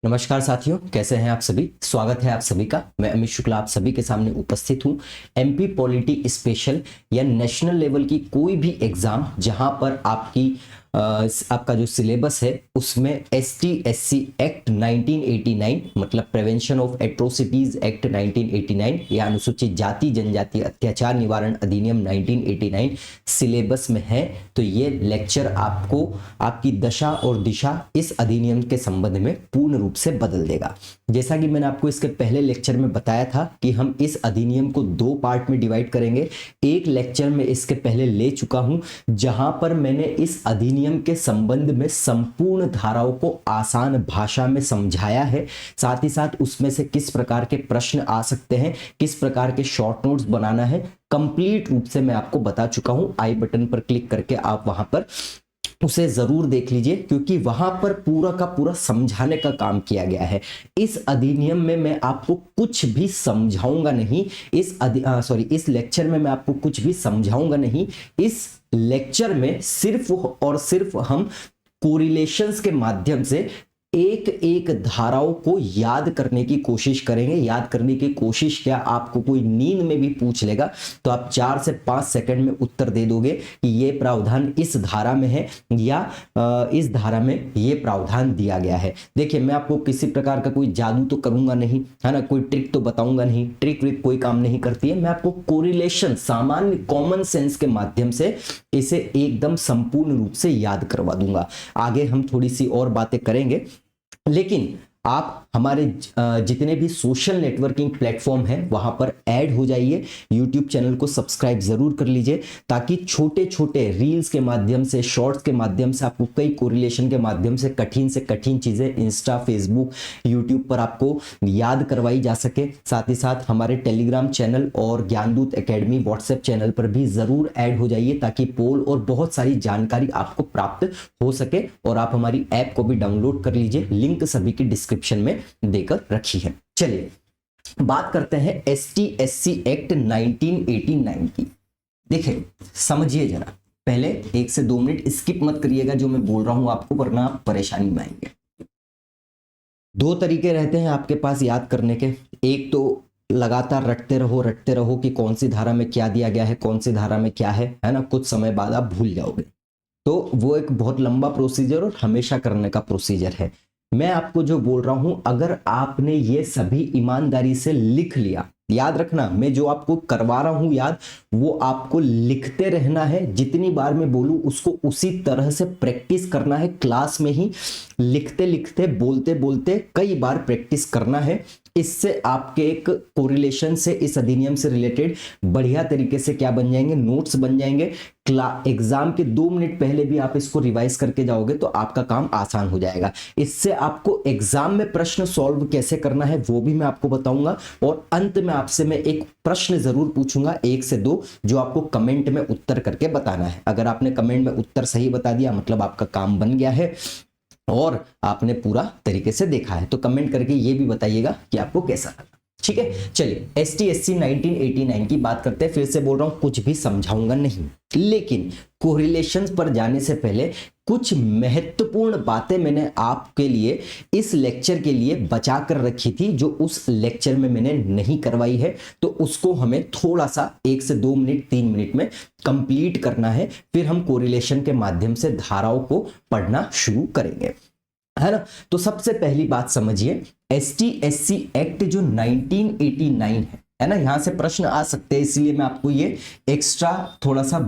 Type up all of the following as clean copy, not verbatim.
नमस्कार साथियों, कैसे हैं आप सभी। स्वागत है आप सभी का। मैं अमित शुक्ला आप सभी के सामने उपस्थित हूं। एमपी पॉलिटी स्पेशल या नेशनल लेवल की कोई भी एग्जाम जहां पर आपका जो सिलेबस है उसमें एसटी एससी एक्ट 1989 मतलब प्रिवेंशन ऑफ एट्रोसिटीज एक्ट 1989 या अनुसूचित जाति जनजाति अत्याचार निवारण अधिनियम 1989 सिलेबस में है। तो ये लेक्चर आपको आपकी दशा और दिशा इस अधिनियम के संबंध में पूर्ण रूप से बदल देगा। जैसा कि मैंने आपको इसके पहले लेक्चर में बताया था कि हम इस अधिनियम को दो पार्ट में डिवाइड करेंगे। एक लेक्चर में इसके पहले ले चुका हूं जहां पर मैंने इस अधिनियम के संबंध में संपूर्ण धाराओं को आसान भाषा में समझाया है, साथ ही साथ उसमें से किस प्रकार के प्रश्न आ सकते हैं, किस प्रकार के शॉर्ट नोट्स बनाना है, कंप्लीट रूप से मैं आपको बता चुका हूं। आई बटन पर क्लिक करके आप वहां पर उसे जरूर देख लीजिए क्योंकि वहां पर पूरा का पूरा समझाने का काम किया गया है। इस अधिनियम में मैं आपको कुछ भी समझाऊंगा नहीं। इस लेक्चर में मैं आपको कुछ भी समझाऊंगा नहीं। इस लेक्चर में सिर्फ और सिर्फ हम कोरिलेशंस के माध्यम से एक एक धाराओं को याद करने की कोशिश करेंगे। याद करने की कोशिश क्या, आपको कोई नींद में भी पूछ लेगा तो आप 4 से 5 सेकंड में उत्तर दे दोगे कि ये प्रावधान इस धारा में है या इस धारा में ये प्रावधान दिया गया है। देखिए, मैं आपको किसी प्रकार का कोई जादू तो करूंगा नहीं, है ना, कोई ट्रिक तो बताऊंगा नहीं। ट्रिक विक कोई काम नहीं करती है। मैं आपको कोरिलेशन, सामान्य कॉमन सेंस के माध्यम से इसे एकदम संपूर्ण रूप से याद करवा दूंगा। आगे हम थोड़ी सी और बातें करेंगे, लेकिन आप हमारे जितने भी सोशल नेटवर्किंग प्लेटफॉर्म हैं वहां पर ऐड हो जाइए। यूट्यूब चैनल को सब्सक्राइब जरूर कर लीजिए ताकि छोटे छोटे रील्स के माध्यम से, शॉर्ट्स के माध्यम से, आपको कई कोरिलेशन के माध्यम से कठिन चीजें इंस्टा, फेसबुक, यूट्यूब पर आपको याद करवाई जा सके। साथ ही साथ हमारे टेलीग्राम चैनल और ज्ञानदूत एकेडमी व्हाट्सएप चैनल पर भी जरूर ऐड हो जाइए ताकि पोल और बहुत सारी जानकारी आपको प्राप्त हो सके। और आप हमारी ऐप को भी डाउनलोड कर लीजिए, लिंक सभी की डिस्क्रिप्शन में देकर रखी है। चलिए बात करते हैं एसटी एससी एक्ट 1989 की। देखिए, समझिए जरा, पहले 1 से 2 मिनट स्किप मत करिएगा जो मैं बोल रहा हूं आपको, वरना आप परेशानी में आएंगे। 2 तरीके रहते हैं आपके पास याद करने के। एक तो लगातार रटते रहो कि कौन सी धारा में क्या दिया गया है, कौन सी धारा में क्या है ना, कुछ समय बाद आप भूल जाओगे। तो वो एक बहुत लंबा प्रोसीजर और हमेशा करने का प्रोसीजर है। मैं आपको जो बोल रहा हूं, अगर आपने ये सभी ईमानदारी से लिख लिया, याद रखना, मैं जो आपको करवा रहा हूं याद, वो आपको लिखते रहना है। जितनी बार मैं बोलूं उसको उसी तरह से प्रैक्टिस करना है। क्लास में ही लिखते लिखते, बोलते बोलते कई बार प्रैक्टिस करना है। इससे आपके एक कोरिलेशन से, इस अधिनियम से रिलेटेड बढ़िया तरीके से क्या बन जाएंगे, नोट्स बन जाएंगे। एग्जाम के 2 मिनट पहले भी आप इसको रिवाइज करके जाओगे तो आपका काम आसान हो जाएगा। इससे आपको एग्जाम में प्रश्न सॉल्व कैसे करना है वो भी मैं आपको बताऊंगा। और अंत में आपसे मैं एक प्रश्न जरूर पूछूंगा, 1 से 2, जो आपको कमेंट में उत्तर करके बताना है। अगर आपने कमेंट में उत्तर सही बता दिया मतलब आपका काम बन गया है और आपने पूरा तरीके से देखा है। तो कमेंट करके ये भी बताइएगा कि आपको कैसा लगा। ठीक है, चलिए एसटी एससी 1989 की बात करते हैं। फिर से बोल रहा हूं, कुछ भी समझाऊंगा नहीं, लेकिन कोरिलेशंस पर जाने से पहले कुछ महत्वपूर्ण बातें मैंने आपके लिए इस लेक्चर के लिए बचा कर रखी थी जो उस लेक्चर में मैंने नहीं करवाई है। तो उसको हमें थोड़ा सा 1 से 2 मिनट 3 मिनट में कंप्लीट करना है। फिर हम कोरिलेशन के माध्यम से धाराओं को पढ़ना शुरू करेंगे, है ना। तो सबसे पहली बात समझिए, एसटी एससी एक्ट जो 1989 है ना, यहां से प्रश्न आ सकते हैं, इसलिए मैं आपको ये एक्स्ट्रा थोड़ा सा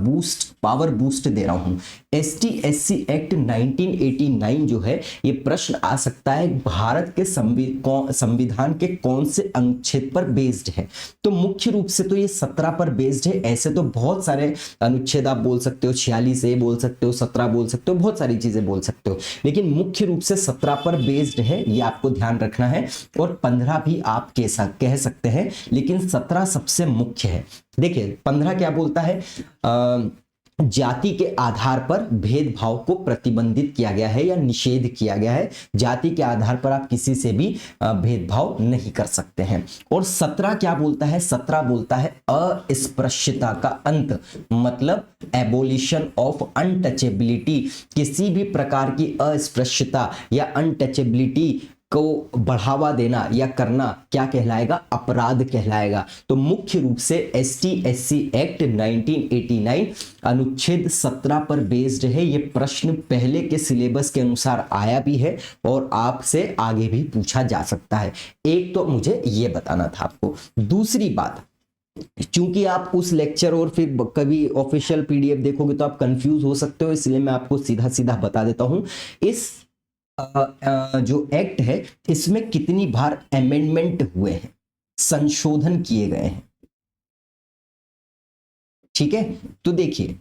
पावर बूस्ट दे रहा हूं। एसटी एससी एक्ट 1989 जो है, ये प्रश्न आ सकता है भारत के संविधान के कौन से अनुच्छेद पर बेस्ड है। तो मुख्य रूप से तो ये 17 पर बेस्ड है। ऐसे तो बहुत सारे अनुच्छेद आप बोल सकते हो, 46 ए बोल सकते हो, 17 बोल सकते हो, बहुत सारी चीजें बोल सकते हो, लेकिन मुख्य रूप से 17 पर बेस्ड है, ये आपको ध्यान रखना है। और 15 भी आप कह सकते हैं, लेकिन 17 सबसे मुख्य है। देखिए 15 क्या बोलता है, जाति के आधार पर भेदभाव को प्रतिबंधित किया गया है या निषेध किया गया है। जाति के आधार पर आप किसी से भी भेदभाव नहीं कर सकते हैं। और 17 क्या बोलता है, 17 बोलता है अस्पृश्यता का अंत, मतलब एबोलिशन ऑफ अनटचेबिलिटी। किसी भी प्रकार की अस्पृश्यता या अनटचेबिलिटी को बढ़ावा देना या करना क्या कहलाएगा, अपराध कहलाएगा। तो मुख्य रूप से ST/SC एक्ट 1989 अनुच्छेद 17 पर बेस्ड है। ये प्रश्न पहले के सिलेबस के अनुसार आया भी है और आपसे आगे भी पूछा जा सकता है। एक तो मुझे ये बताना था आपको। दूसरी बात, चूंकि आप उस लेक्चर और फिर कभी ऑफिशियल PDF देखोगे तो आप कंफ्यूज हो सकते हो, इसलिए मैं आपको सीधा सीधा बता देता हूं। इस जो एक्ट है इसमें कितनी बार अमेंडमेंट हुए हैं, संशोधन किए गए हैं। ठीक है, तो देखिए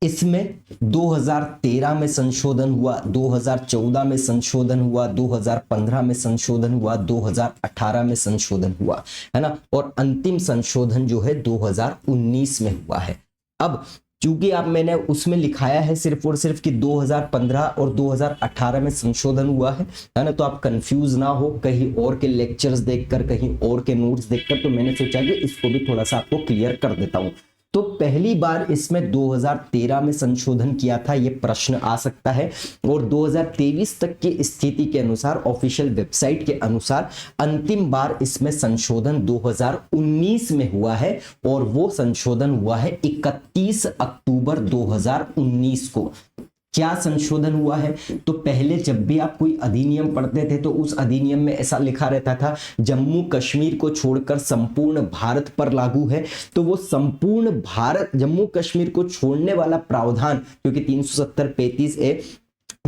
इसमें 2013 में संशोधन हुआ, 2014 में संशोधन हुआ, 2015 में संशोधन हुआ, 2018 में संशोधन हुआ, है ना, और अंतिम संशोधन जो है 2019 में हुआ है। अब चूंकि आप मैंने उसमें लिखाया है सिर्फ और सिर्फ कि 2015 और 2018 में संशोधन हुआ है ना, तो आप कंफ्यूज ना हो कहीं और के लेक्चर्स देखकर, कहीं और के नोट्स देखकर, तो मैंने सोचा कि इसको भी थोड़ा सा आपको क्लियर कर देता हूं। तो पहली बार इसमें 2013 में संशोधन किया था, यह प्रश्न आ सकता है, और 2023 तक की स्थिति के अनुसार ऑफिशियल वेबसाइट के अनुसार अंतिम बार इसमें संशोधन 2019 में हुआ है, और वो संशोधन हुआ है 31 अक्टूबर 2019 को। क्या संशोधन हुआ है, तो पहले जब भी आप कोई अधिनियम पढ़ते थे तो उस अधिनियम में ऐसा लिखा रहता था जम्मू कश्मीर को छोड़कर संपूर्ण भारत पर लागू है। तो वो संपूर्ण भारत, जम्मू कश्मीर को छोड़ने वाला प्रावधान, क्योंकि 370-35A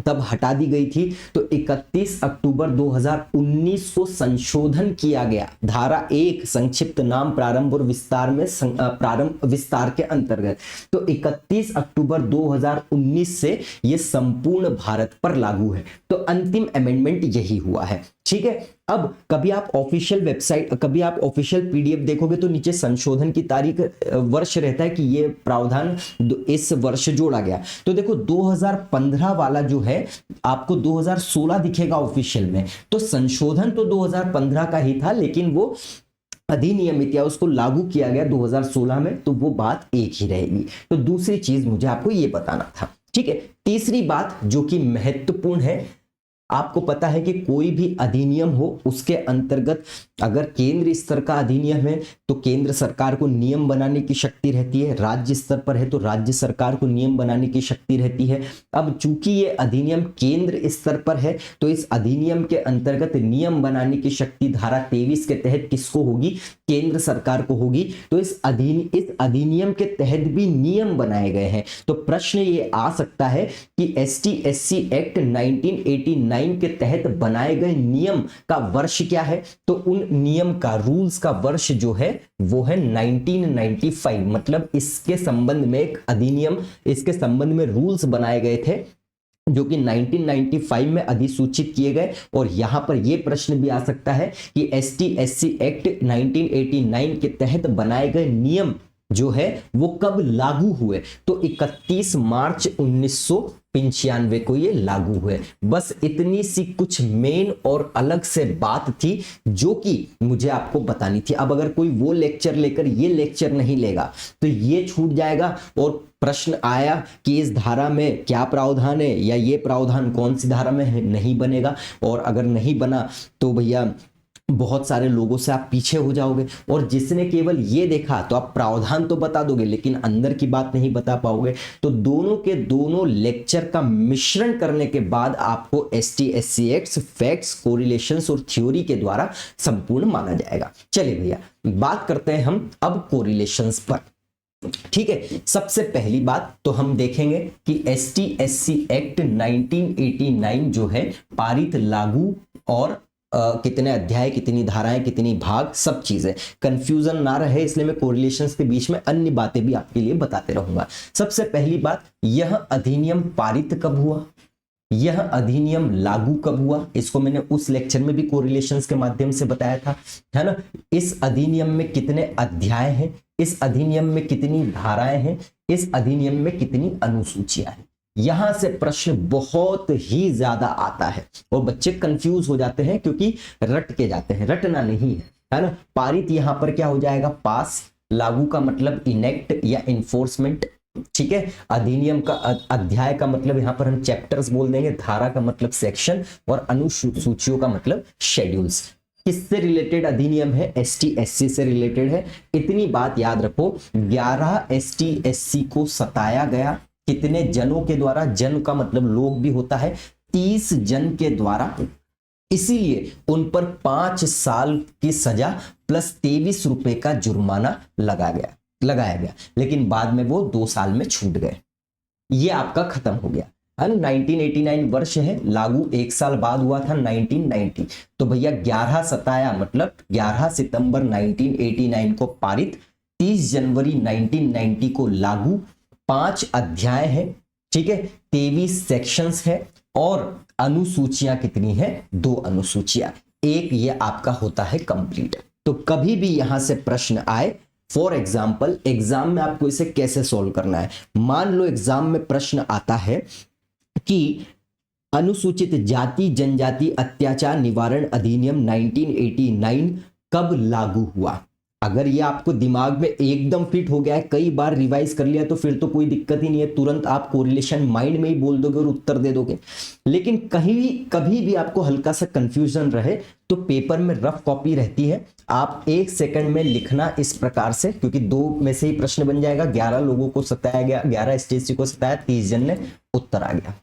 तब हटा दी गई थी, तो 31 अक्टूबर 2019 को संशोधन किया गया। धारा 1 संक्षिप्त नाम प्रारंभ और विस्तार में प्रारंभ विस्तार के अंतर्गत, तो 31 अक्टूबर 2019 से यह संपूर्ण भारत पर लागू है। तो अंतिम अमेंडमेंट यही हुआ है। ठीक है, अब कभी आप ऑफिशियल वेबसाइट, कभी आप ऑफिशियल PDF देखोगे तो नीचे संशोधन की तारीख, वर्ष रहता है कि ये प्रावधान इस वर्ष जोड़ा गया। तो देखो 2015 वाला जो है आपको 2016 दिखेगा ऑफिशियल में, तो संशोधन तो 2015 का ही था, लेकिन वो अधिनियमित या उसको लागू किया गया 2016 में, तो वो बात एक ही रहेगी। तो दूसरी चीज मुझे आपको ये बताना था। ठीक है, तीसरी बात जो कि महत्वपूर्ण है, आपको पता है कि कोई भी अधिनियम हो उसके अंतर्गत अगर केंद्र स्तर का अधिनियम है तो केंद्र सरकार को नियम बनाने की शक्ति रहती है, राज्य स्तर पर है तो राज्य सरकार को नियम बनाने की शक्ति रहती है। अब चूंकि ये अधिनियम केंद्र स्तर पर है तो इस अधिनियम के अंतर्गत नियम बनाने की शक्ति धारा 23 के तहत किसको होगी, केंद्र सरकार को होगी। तो इस अधिनियम के तहत भी नियम बनाए गए हैं। तो प्रश्न ये आ सकता है कि ST/SC एक्ट 1989 के तहत बनाए गए नियम का वर्ष क्या है, तो उन नियम का, रूल्स का वर्ष जो है वो है 1995। मतलब इसके संबंध में एक अधिनियम, इसके संबंध में रूल्स बनाए गए थे जो कि 1995 में अधिसूचित किए गए। और यहां पर यह प्रश्न भी आ सकता है कि ST/SC एक्ट 1989 के तहत बनाए गए नियम जो है वो कब लागू हुए, तो 31 मार्च 1995 को ये लागू हुए। बस इतनी सी कुछ मेन और अलग से बात थी जो कि मुझे आपको बतानी थी। अब अगर कोई वो लेक्चर लेकर ये लेक्चर नहीं लेगा तो ये छूट जाएगा, और प्रश्न आया कि इस धारा में क्या प्रावधान है या ये प्रावधान कौन सी धारा में है, नहीं बनेगा। और अगर नहीं बना तो भैया बहुत सारे लोगों से आप पीछे हो जाओगे, और जिसने केवल ये देखा तो आप प्रावधान तो बता दोगे लेकिन अंदर की बात नहीं बता पाओगे। तो दोनों के दोनों लेक्चर का मिश्रण करने के बाद आपको ST/SC एक्ट फैक्ट्स, कोरिलेशंस और थ्योरी के द्वारा संपूर्ण माना जाएगा। चलिए भैया बात करते हैं हम अब कोरिलेशंस पर। ठीक है, सबसे पहली बात तो हम देखेंगे कि ST/SC एक्ट 1989 जो है पारित, लागू और कितने अध्याय, कितनी धाराएं, कितनी भाग, सब चीजें कंफ्यूजन ना रहे इसलिए मैं कोरिलेशंस के बीच में अन्य बातें भी आपके लिए बताते रहूंगा। सबसे पहली बात, यह अधिनियम पारित कब हुआ, यह अधिनियम लागू कब हुआ, इसको मैंने उस लेक्चर में भी कोरिलेशंस के माध्यम से बताया था, है ना। इस अधिनियम में कितने अध्याय हैं, इस अधिनियम में कितनी धाराएं हैं, इस अधिनियम में कितनी अनुसूचियां हैं। यहां से प्रश्न बहुत ही ज्यादा आता है और बच्चे कंफ्यूज हो जाते हैं क्योंकि रट के जाते हैं, रटना नहीं है ना। पारित यहां पर क्या हो जाएगा, पास, लागू का मतलब इनेक्ट या इन्फोर्समेंट, ठीक है, अधिनियम का अध्याय का मतलब यहां पर हम चैप्टर्स बोल देंगे, धारा का मतलब सेक्शन, और अनुसूचियों का मतलब शेड्यूल्स। किससे रिलेटेड अधिनियम है? एसटी एससी से रिलेटेड है। इतनी बात याद रखो, 11 एसटी एससी को सताया गया। कितने जनों के द्वारा? जन का मतलब लोग भी होता है, 30 जन के द्वारा। इसीलिए उन पर 5 साल की सजा प्लस 23 रुपए का जुर्माना लगाया गया, लेकिन बाद में वो 2 साल में छूट गए। ये आपका खत्म हो गया है ना। 1989 वर्ष है, लागू 1 साल बाद हुआ था 1990। तो भैया 11 सताया मतलब 11 सितंबर 1989 को पारित, 30 जनवरी 1990 को लागू, 5 अध्याय है, ठीक है, 23 सेक्शंस है, और अनुसूचियां कितनी है? 2 अनुसूचियां, एक ये आपका होता है कंप्लीट। तो कभी भी यहां से प्रश्न आए, फॉर एग्जाम्पल एग्जाम में आपको इसे कैसे सॉल्व करना है, मान लो एग्जाम में प्रश्न आता है कि अनुसूचित जाति जनजाति अत्याचार निवारण अधिनियम 1989 कब लागू हुआ। अगर ये आपको दिमाग में एकदम फिट हो गया है, कई बार रिवाइज कर लिया, तो फिर तो कोई दिक्कत ही नहीं है, तुरंत आप कोरिलेशन माइंड में ही बोल दोगे और उत्तर दे दोगे। लेकिन कहीं कभी भी आपको हल्का सा कंफ्यूजन रहे तो पेपर में रफ कॉपी रहती है, आप 1 सेकंड में लिखना इस प्रकार से, क्योंकि 2 में से ही प्रश्न बन जाएगा। 11 लोगों को सताया गया, 11 एसटीएससी को सताया, 30 जन ने उत्तर आ गया।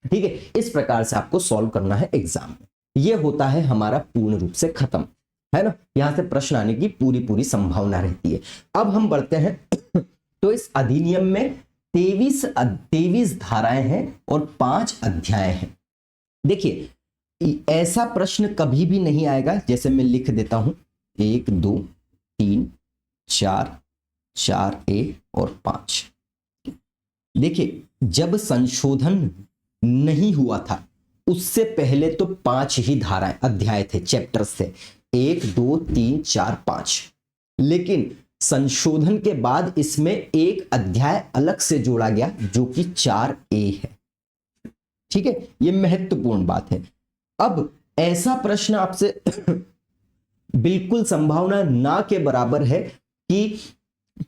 ठीक है, इस प्रकार से आपको सॉल्व करना है एग्जाम में। यह होता है हमारा पूर्ण रूप से खत्म, है ना। यहां से प्रश्न आने की पूरी संभावना रहती है। अब हम बढ़ते हैं तो इस अधिनियम में 23 धाराएं हैं और 5 अध्याय हैं। देखिए, ऐसा प्रश्न कभी भी नहीं आएगा, जैसे मैं लिख देता हूं 1 2 3 4 4A और 5। देखिए, जब संशोधन नहीं हुआ था उससे पहले तो 5 ही धाराएं अध्याय थे, चैप्टर्स थे, 1 2 3 4 5। लेकिन संशोधन के बाद इसमें एक अध्याय अलग से जोड़ा गया जो कि 4A है। ठीक है, यह महत्वपूर्ण बात है। अब ऐसा प्रश्न आपसे बिल्कुल संभावना ना के बराबर है कि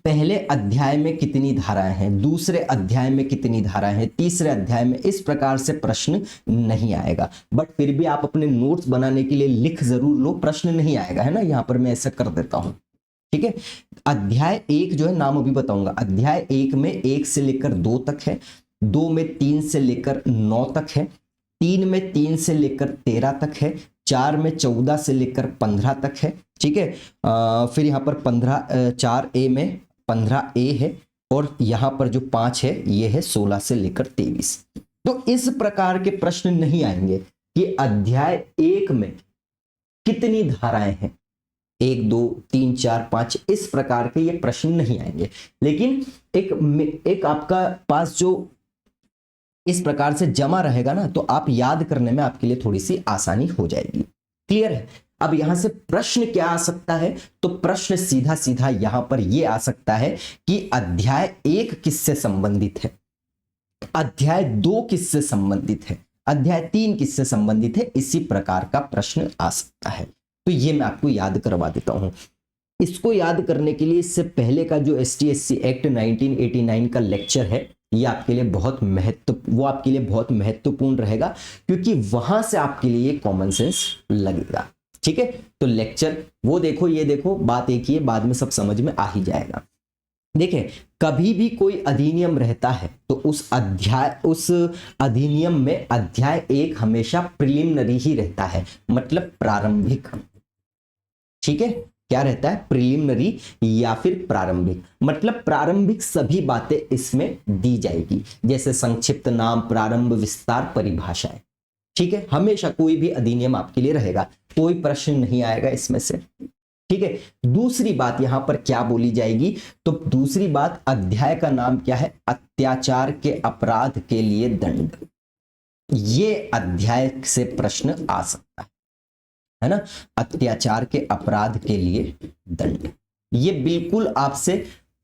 पहले अध्याय में कितनी धाराएं हैं, दूसरे अध्याय में कितनी धाराएं हैं, तीसरे अध्याय में, इस प्रकार से प्रश्न नहीं आएगा। बट फिर भी आप अपने नोट्स बनाने के लिए लिख जरूर लो, प्रश्न नहीं आएगा, है ना। यहां पर मैं ऐसा कर देता हूं, ठीक है। अध्याय 1 जो है, नाम अभी बताऊंगा। अध्याय 1 में 1 से लेकर 2 तक है, 2 में 3 से लेकर 9 तक है, 3 में 3 से लेकर 13 तक है, 4 में 14 से लेकर 15 तक है, ठीक है। फिर यहाँ पर 4A में 15A है, और यहाँ पर जो 5 है ये है 16 से लेकर 23। तो इस प्रकार के प्रश्न नहीं आएंगे कि अध्याय 1 में कितनी धाराएं हैं, 1 2 3 4 5, इस प्रकार के ये प्रश्न नहीं आएंगे। लेकिन एक आपका पास जो इस प्रकार से जमा रहेगा ना, तो आप याद करने में आपके लिए थोड़ी सी आसानी हो जाएगी। क्लियर है। अब यहां से प्रश्न क्या आ सकता है, तो प्रश्न सीधा सीधा यहां पर यह आ सकता है कि अध्याय 1 किससे संबंधित है, अध्याय 2 किससे संबंधित है, अध्याय 3 किससे संबंधित है, इसी प्रकार का प्रश्न आ सकता है। तो ये मैं आपको याद करवा देता हूं। इसको याद करने के लिए इससे पहले का जो एसटीएससी एक्ट 1989 का लेक्चर है, ये आपके लिए बहुत महत्वपूर्ण रहेगा, क्योंकि वहां से आपके लिए कॉमन सेंस लगेगा। ठीक है, तो लेक्चर वो देखो, ये देखो, बात एक ही है, बाद में सब समझ में आ ही जाएगा। देखें, कभी भी कोई अधिनियम रहता है तो उस अधिनियम में अध्याय 1 हमेशा प्रिलिमिनरी ही रहता है, मतलब प्रारंभिक। ठीक है, क्या रहता है? प्रिलिमिनरी या फिर प्रारंभिक, मतलब प्रारंभिक सभी बातें इसमें दी जाएगी, जैसे संक्षिप्त नाम, प्रारंभ, विस्तार, परिभाषाएं। ठीक है, हमेशा कोई भी अधिनियम आपके लिए रहेगा, कोई प्रश्न नहीं आएगा इसमें से। ठीक है, दूसरी बात यहां पर क्या बोली जाएगी, तो दूसरी बात, अध्याय का नाम क्या है? अत्याचार के अपराध के लिए दंड। ये अध्याय से प्रश्न आ सकता है ना, अत्याचार के अपराध के लिए दंड। ये बिल्कुल आपसे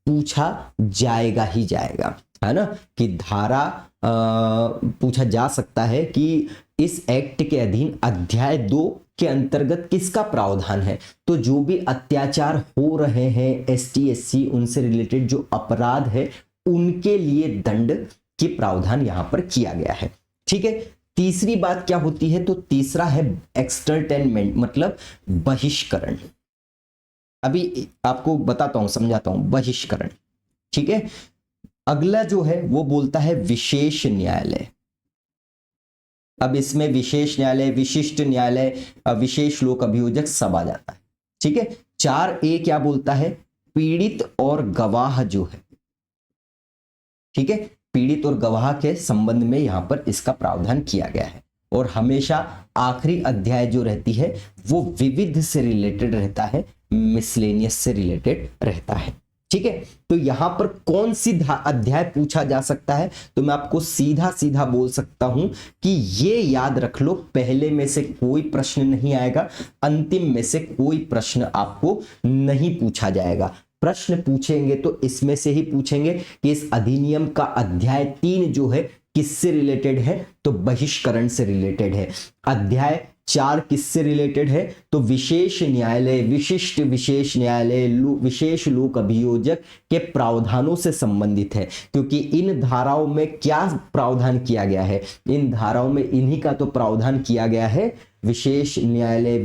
पूछा जाएगा ही जाएगा, है ना, कि धारा पूछा जा सकता है कि इस एक्ट के अधीन अध्याय 2 के अंतर्गत किसका प्रावधान है। तो जो भी अत्याचार हो रहे हैं एसटी एससी, उनसे रिलेटेड जो अपराध है उनके लिए दंड की प्रावधान यहां पर किया गया है। ठीक है, तीसरी बात क्या होती है, तो तीसरा है एक्सटर्टेनमेंट, मतलब बहिष्करण। अभी आपको बताता हूं, समझाता हूं, बहिष्करण। ठीक है, अगला जो है वो बोलता है विशेष न्यायालय। अब इसमें विशेष न्यायालय, विशिष्ट न्यायालय, विशेष लोक अभियोजक सब आ जाता है। ठीक है, 4A क्या बोलता है, पीड़ित और गवाह जो है, ठीक है, पीड़ित और गवाह के संबंध में यहां पर इसका प्रावधान किया गया है। और हमेशा आखिरी अध्याय जो रहती है वो विविध से रिलेटेड रहता है, मिसलेनियस से रिलेटेड रहता है। ठीक है, तो यहां पर कौन सी अध्याय पूछा जा सकता है, तो मैं आपको सीधा सीधा बोल सकता हूं कि ये याद रख लो, पहले में से कोई प्रश्न नहीं आएगा, अंतिम में से कोई प्रश्न आपको नहीं पूछा जाएगा। प्रश्न पूछेंगे तो इसमें से ही पूछेंगे कि इस अधिनियम का अध्याय 3 जो है किससे रिलेटेड है, तो बहिष्करण से रिलेटेड है। अध्याय 4 किससे रिलेटेड है, तो विशेष न्यायालय, विशिष्ट विशेष न्यायालय, विशेष लोक अभियोजक के प्रावधानों से संबंधित है। क्योंकि इन धाराओं में क्या प्रावधान किया गया है, इन धाराओं में इन्हीं का तो प्रावधान किया गया है, विशेष न्यायालय,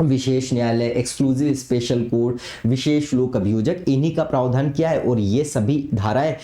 विशेष न्यायालय, एक्सक्लूसिव स्पेशल कोर्ट, विशेष लोक अभियोजक, इन्हीं का प्रावधान किया है। और ये सभी धाराएं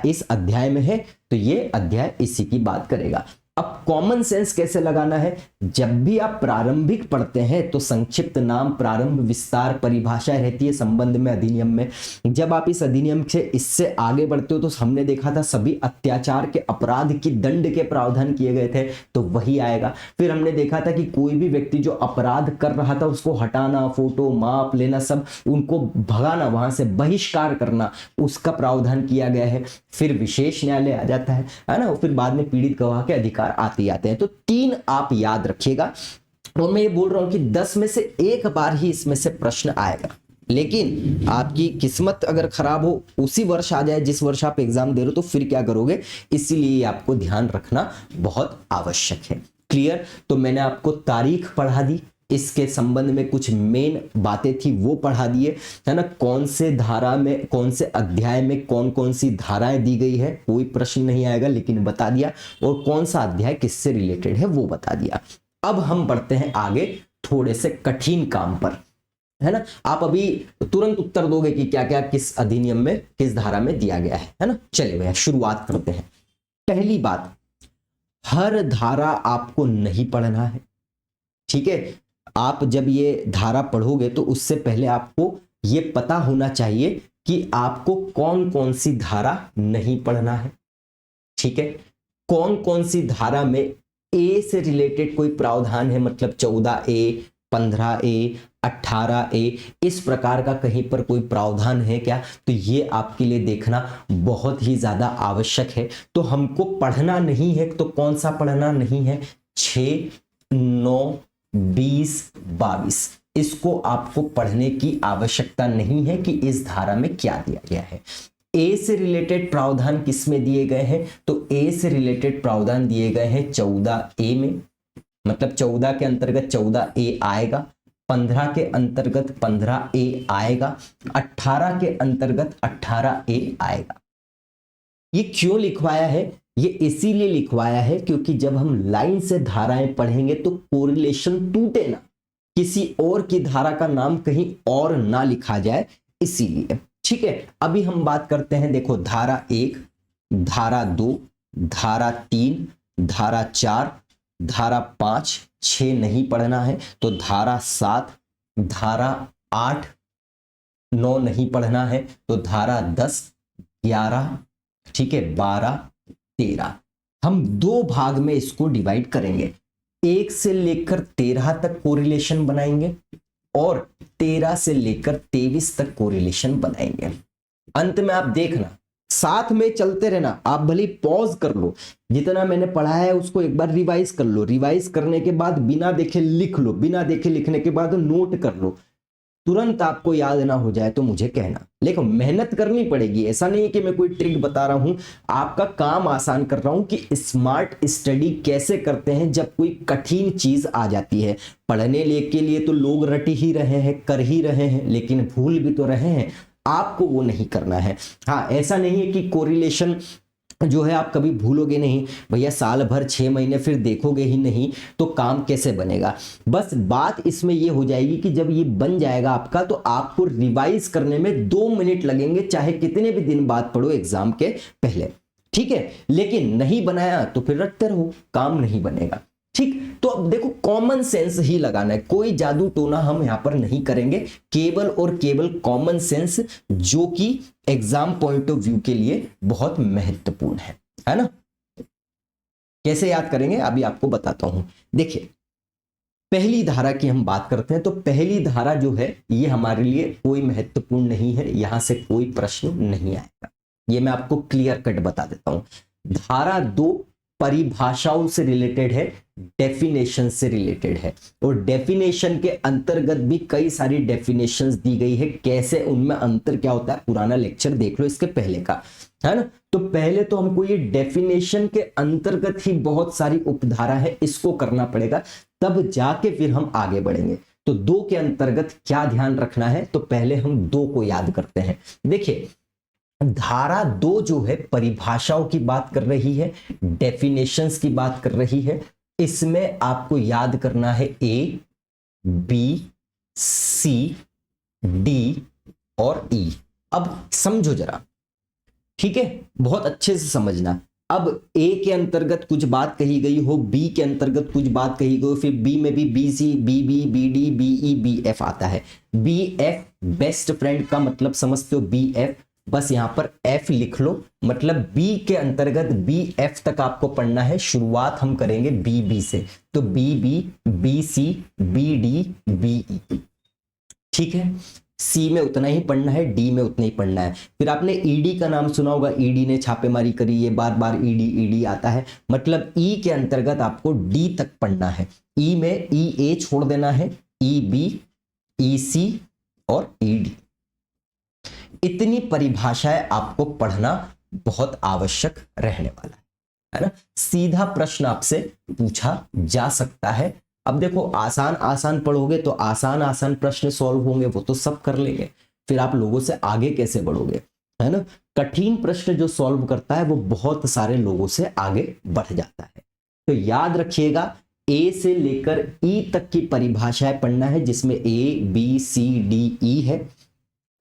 इस अध्याय में है, तो ये अध्याय इसी की बात करेगा। अब कॉमन सेंस कैसे लगाना है, जब भी आप प्रारंभिक पढ़ते हैं तो संक्षिप्त नाम, प्रारंभ, विस्तार, परिभाषा रहती है संबंध में अधिनियम में। जब आप इस अधिनियम से इससे आगे बढ़ते हो तो हमने देखा था सभी अत्याचार के अपराध की दंड के प्रावधान किए गए थे, तो वही आएगा। फिर हमने देखा था कि कोई भी व्यक्ति जो अपराध कर रहा था उसको हटाना, फोटो माप लेना, सब उनको भगाना, वहां से बहिष्कार करना, उसका प्रावधान किया गया है। फिर विशेष न्यायालय आ जाता है ना, फिर बाद में पीड़ित गवाह के अधिकार आते हैं। तो 3 आप याद रखिएगा। और मैं ये बोल रहा हूं कि 10 में से एक बार ही इसमें से प्रश्न आएगा, लेकिन आपकी किस्मत अगर खराब हो, उसी वर्ष आ जाए जिस वर्ष आप एग्जाम दे रहे हो, तो फिर क्या करोगे, इसीलिए आपको ध्यान रखना बहुत आवश्यक है। क्लियर? तो मैंने आपको तारीख पढ़ा दी, इसके संबंध में कुछ मेन बातें थी वो पढ़ा दिए, है ना। कौन से धारा में, कौन से अध्याय में कौन कौन सी धाराएं दी गई है, कोई प्रश्न नहीं आएगा, लेकिन बता दिया। और कौन सा अध्याय किससे रिलेटेड है वो बता दिया। अब हम बढ़ते हैं आगे थोड़े से कठिन काम पर, है ना। आप अभी तुरंत उत्तर दोगे कि क्या क्या किस अधिनियम में, किस धारा में दिया गया है ना। चलिए भैया शुरुआत करते हैं। पहली बात, हर धारा आपको नहीं पढ़ना है, ठीक है। आप जब ये धारा पढ़ोगे तो उससे पहले आपको ये पता होना चाहिए कि आपको कौन कौन सी धारा नहीं पढ़ना है, ठीक है। कौन कौन सी धारा में ए से रिलेटेड कोई प्रावधान है, मतलब 14A, 15A, 18A, इस प्रकार का कहीं पर कोई प्रावधान है क्या, तो ये आपके लिए देखना बहुत ही ज्यादा आवश्यक है। तो हमको पढ़ना नहीं है, तो कौन सा पढ़ना नहीं है, 6, 9, 20, 22, इसको आपको पढ़ने की आवश्यकता नहीं है कि इस धारा में क्या दिया गया है। ए से रिलेटेड प्रावधान किस में दिए गए हैं, तो ए से रिलेटेड प्रावधान दिए गए हैं 14A में, मतलब 14 के अंतर्गत 14A आएगा, 15 के अंतर्गत 15A आएगा, 18 के अंतर्गत 18A आएगा। ये क्यों लिखवाया है, ये इसीलिए लिखवाया है क्योंकि जब हम लाइन से धाराएं पढ़ेंगे तो कोरिलेशन टूटे ना, किसी और की धारा का नाम कहीं और ना लिखा जाए, इसीलिए। ठीक है, अभी हम बात करते हैं, देखो धारा 1, धारा 2, धारा 3, धारा 4, धारा 5, 6 नहीं पढ़ना है, तो धारा 7, धारा 8, 9 नहीं पढ़ना है, तो धारा 10, 11, ठीक है, 12, 13। हम 2 भाग में इसको डिवाइड करेंगे, 1 से लेकर 13 तक कोरिलेशन बनाएंगे और 13 से लेकर 23 तक कोरिलेशन बनाएंगे। अंत में आप देखना, साथ में चलते रहना, आप भले पॉज कर लो, जितना मैंने पढ़ा है उसको एक बार रिवाइज कर लो, रिवाइज करने के बाद बिना देखे लिख लो, बिना देखे लिखने के बाद नोट कर लो, तुरंत आपको याद ना हो जाए तो मुझे कहना। लेकिन मेहनत करनी पड़ेगी, ऐसा नहीं है कि मैं कोई ट्रिक बता रहा हूं, आपका काम आसान कर रहा हूं कि स्मार्ट स्टडी कैसे करते हैं जब कोई कठिन चीज आ जाती है। पढ़ने के लिए तो लोग रट ही रहे हैं, कर ही रहे हैं, लेकिन भूल भी तो रहे हैं। आपको वो नहीं करना है। हाँ, ऐसा नहीं है कि कोरिलेशन जो है आप कभी भूलोगे नहीं, भैया साल भर 6 महीने फिर देखोगे ही नहीं तो काम कैसे बनेगा। बस बात इसमें ये हो जाएगी कि जब ये बन जाएगा आपका तो आपको रिवाइज करने में 2 मिनट लगेंगे, चाहे कितने भी दिन बाद पढ़ो एग्जाम के पहले, ठीक है। लेकिन नहीं बनाया तो फिर रटते रहो, काम नहीं बनेगा, ठीक। तो अब देखो कॉमन सेंस ही लगाना है, कोई जादू टोना हम यहां पर नहीं करेंगे, केवल और केवल कॉमन सेंस, जो कि एग्जाम पॉइंट ऑफ व्यू के लिए बहुत महत्वपूर्ण है ना। कैसे याद करेंगे अभी आपको बताता हूं। देखिए पहली धारा की हम बात करते हैं, तो पहली धारा जो है ये हमारे लिए कोई महत्वपूर्ण नहीं है, यहां से कोई प्रश्न नहीं आएगा, ये मैं आपको क्लियर कट बता देता हूं। धारा 2 परिभाषाओं से रिलेटेड है, डेफिनेशन से रिलेटेड है, और डेफिनेशन के अंतर्गत भी कई सारी डेफिनेशंस दी गई है, कैसे उनमें अंतर क्या होता है, पुराना लेक्चर देख लो इसके पहले का, है ना। तो पहले तो हमको ये डेफिनेशन के अंतर्गत ही बहुत सारी उपधारा है, इसको करना पड़ेगा, तब जाके फिर हम आगे बढ़ेंगे। तो 2 के अंतर्गत क्या ध्यान रखना है, तो पहले हम 2 को याद करते हैं। देखिए धारा 2 जो है परिभाषाओं की बात कर रही है, डेफिनेशंस की बात कर रही है, इसमें आपको याद करना है ए, बी, सी, डी और ई। अब समझो जरा, ठीक है, बहुत अच्छे से समझना। अब ए के अंतर्गत कुछ बात कही गई हो, बी के अंतर्गत कुछ बात कही गई हो, फिर बी में भी B C, B B, B D, B E, B F आता है। बी एफ बेस्ट फ्रेंड का मतलब समझते हो, बी एफ, बस यहां पर एफ लिख लो, मतलब बी के अंतर्गत बी एफ तक आपको पढ़ना है। शुरुआत हम करेंगे बी बी से, तो B B, B C, B D, B E, ठीक है। सी में उतना ही पढ़ना है, डी में उतना ही पढ़ना है। फिर आपने ईडी का नाम सुना होगा, ईडी ने छापेमारी करी, ये बार बार ईडी ईडी आता है, मतलब ई के अंतर्गत आपको डी तक पढ़ना है। ई में ई ए छोड़ देना है, ई बी, ई सी और ई डी। इतनी परिभाषाएं आपको पढ़ना बहुत आवश्यक रहने वाला है ना। सीधा प्रश्न आपसे पूछा जा सकता है। अब देखो आसान आसान पढ़ोगे तो आसान आसान प्रश्न सॉल्व होंगे, वो तो सब कर लेंगे, फिर आप लोगों से आगे कैसे बढ़ोगे, है ना। कठिन प्रश्न जो सॉल्व करता है वो बहुत सारे लोगों से आगे बढ़ जाता है। तो याद रखिएगा ए से लेकर ई तक की परिभाषाएं पढ़ना है, जिसमें ए बी सी डी ई है।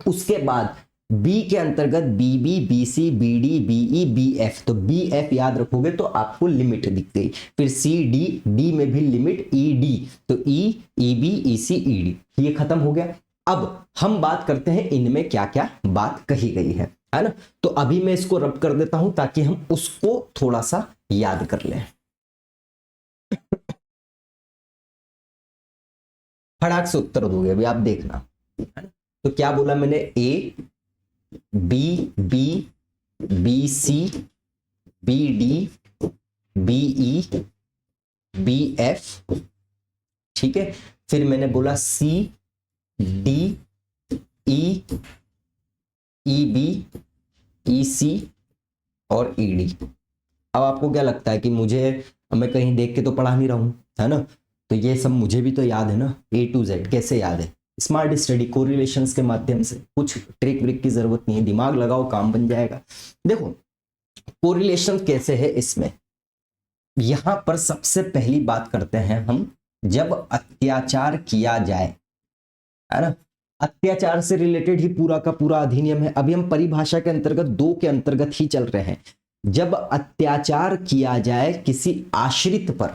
उसके बाद बी के अंतर्गत B B, B C, B D, B E, B F, तो बी एफ याद रखोगे तो आपको लिमिट दिख गई। फिर सी डी, डी में भी लिमिट, ई डी, तो ई, ई B, E C, E D, ये खत्म हो गया। अब हम बात करते हैं इनमें क्या क्या बात कही गई है ना। तो अभी मैं इसको रब कर देता हूं ताकि हम उसको थोड़ा सा याद कर लें। फटाक से उत्तर दोगे अभी आप देखना, है ना। तो क्या बोला मैंने, A B B, B C, B D, B E, B F, ठीक है। फिर मैंने बोला सी डी ई, ई बी, ई सी और ई डी। अब आपको क्या लगता है कि मैं कहीं देख के तो पढ़ा नहीं रहा हूं, है ना। तो ये सब मुझे भी तो याद है ना, ए टू जेड कैसे याद है, स्मार्ट स्टडी कोरिलेशंस के माध्यम से, कुछ ट्रिक व्रिक की जरूरत नहीं है, दिमाग लगाओ काम बन जाएगा। देखो कोरिलेशन कैसे है इसमें, यहां पर सबसे पहली बात करते हैं हम, जब अत्याचार किया जाए, है ना। अत्याचार से रिलेटेड ही पूरा का पूरा अधिनियम है। अभी हम परिभाषा के अंतर्गत 2 के अंतर्गत ही चल रहे हैं। जब अत्याचार किया जाए किसी आश्रित पर,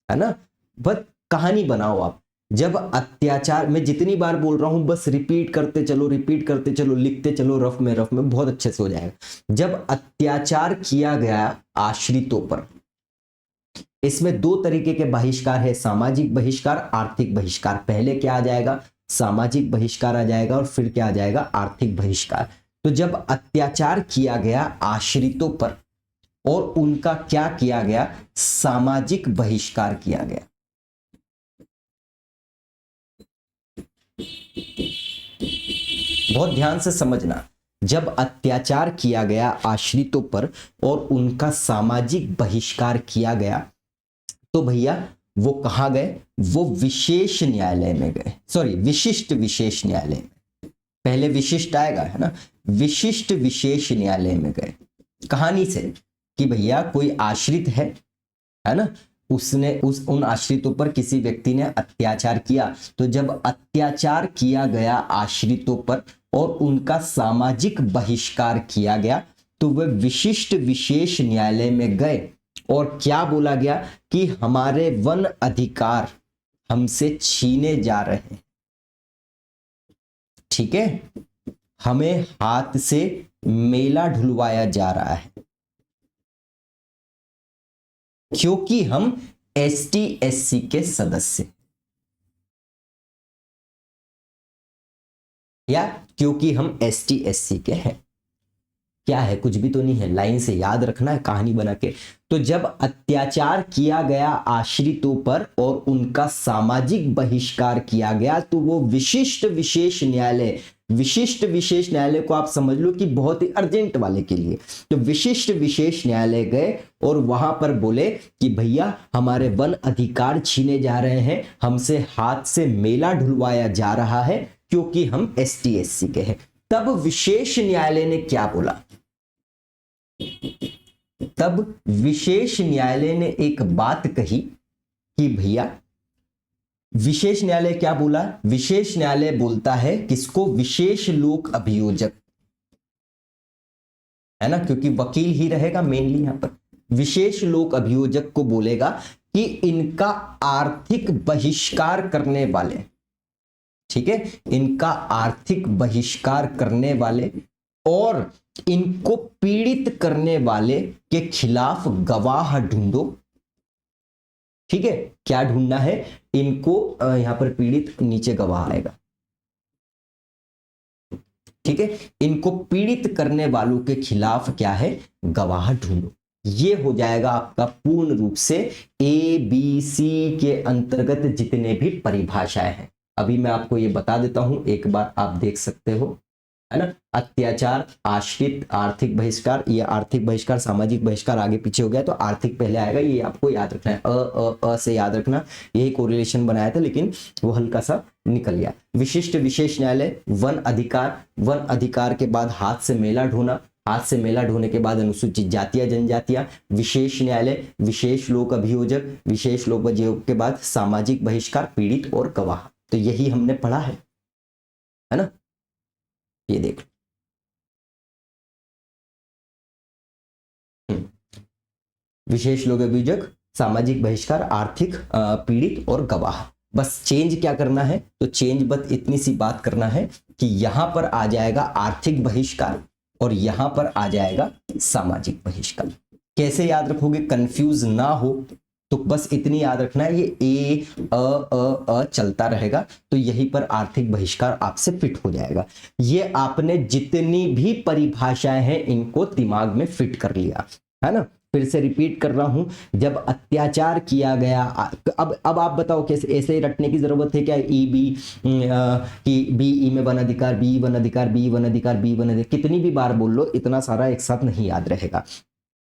है ना, बस कहानी बनाओ आप। जब अत्याचार, मैं जितनी बार बोल रहा हूं बस रिपीट करते चलो, रिपीट करते चलो, लिखते चलो, रफ में बहुत अच्छे से हो जाएगा। जब अत्याचार किया गया आश्रितों पर, इसमें 2 तरीके के बहिष्कार है, सामाजिक बहिष्कार, आर्थिक बहिष्कार। पहले क्या आ जाएगा, सामाजिक बहिष्कार आ जाएगा और फिर क्या आ जाएगा, आर्थिक बहिष्कार। तो जब अत्याचार किया गया आश्रितों पर और उनका क्या किया गया, सामाजिक बहिष्कार किया गया। बहुत ध्यान से समझना, जब अत्याचार किया गया आश्रितों पर और उनका सामाजिक बहिष्कार किया गया, तो भैया वो कहां गए, वो विशेष न्यायालय में गए, सॉरी विशिष्ट विशेष न्यायालय में। पहले विशिष्ट आएगा, है ना। विशिष्ट विशेष न्यायालय में गए, कहानी से कि भैया कोई आश्रित है ना, उसने उन आश्रितों पर किसी व्यक्ति ने अत्याचार किया। तो जब अत्याचार किया गया आश्रितों पर और उनका सामाजिक बहिष्कार किया गया, तो वे विशिष्ट विशेष न्यायालय में गए और क्या बोला गया कि हमारे वन अधिकार हमसे छीने जा रहे हैं, ठीक है, हमें हाथ से मेला ढुलवाया जा रहा है क्योंकि हम एसटी एससी के सदस्य, या क्योंकि हम एसटी एससी के हैं। क्या है, कुछ भी तो नहीं है, लाइन से याद रखना है कहानी बना के। तो जब अत्याचार किया गया आश्रितों पर और उनका सामाजिक बहिष्कार किया गया, तो वो विशिष्ट विशेष न्यायालय, विशिष्ट विशेष न्यायालय को आप समझ लो कि बहुत ही अर्जेंट वाले के लिए, तो विशिष्ट विशेष न्यायालय गए और वहां पर बोले कि भैया हमारे वन अधिकार छीने जा रहे हैं, हमसे हाथ से मेला ढुलवाया जा रहा है क्योंकि हम एसटी एससी के हैं। तब विशेष न्यायालय ने क्या बोला, तब विशेष न्यायालय ने एक बात कही कि भैया, विशेष न्यायालय क्या बोला, विशेष न्यायालय बोलता है किसको, विशेष लोक अभियोजक, है ना, क्योंकि वकील ही रहेगा मेनली यहां पर। विशेष लोक अभियोजक को बोलेगा कि इनका आर्थिक बहिष्कार करने वाले, ठीक है, इनका आर्थिक बहिष्कार करने वाले और इनको पीड़ित करने वाले के खिलाफ गवाह ढूंढो, ठीक है। क्या ढूंढना है इनको, यहां पर पीड़ित, नीचे गवाह आएगा, ठीक है, इनको पीड़ित करने वालों के खिलाफ क्या है, गवाह ढूंढो। ये हो जाएगा आपका पूर्ण रूप से ए बी सी के अंतर्गत जितने भी परिभाषाएं हैं। अभी मैं आपको ये बता देता हूं, एक बार आप देख सकते हो, है ना। अत्याचार, आश्रित, आर्थिक बहिष्कार, ये आर्थिक बहिष्कार, सामाजिक बहिष्कार आगे पीछे हो गया, तो आर्थिक पहले आएगा, ये आपको याद रखना है, अ से याद रखना, यही कोरिलेशन बनाया था लेकिन वो हल्का सा निकल गया। विशिष्ट विशेष न्यायालय, वन अधिकार, वन अधिकार के बाद हाथ से मेला ढोना, हाथ से मेला ढोने के बाद अनुसूचित जातियां जनजातियां, विशेष न्यायालय, विशेष लोक अभियोजक, विशेष लोक अभियोजक के बाद सामाजिक बहिष्कार, पीड़ित और गवाह। तो यही हमने पढ़ा है ना, ये देख। विशेष लोक अभियोजक, सामाजिक बहिष्कार, आर्थिक, पीड़ित और गवाह। बस चेंज क्या करना है, तो चेंज बस इतनी सी बात करना है कि यहां पर आ जाएगा आर्थिक बहिष्कार और यहां पर आ जाएगा सामाजिक बहिष्कार। कैसे याद रखोगे, कंफ्यूज ना हो तो बस इतनी याद रखना है, ये ए अ चलता रहेगा, तो यहीं पर आर्थिक बहिष्कार आपसे फिट हो जाएगा। ये आपने जितनी भी परिभाषाएं हैं इनको दिमाग में फिट कर लिया, है ना। फिर से रिपीट कर रहा हूं, जब अत्याचार किया गया, अब आप बताओ कैसे, ऐसे ही रटने की जरूरत है क्या, ई बी कि बी ई में वन अधिकार, बी वन अधिकार, बी वन अधिकार, बी वन अधिकार, कितनी भी बार बोल लो इतना सारा एक साथ नहीं याद रहेगा,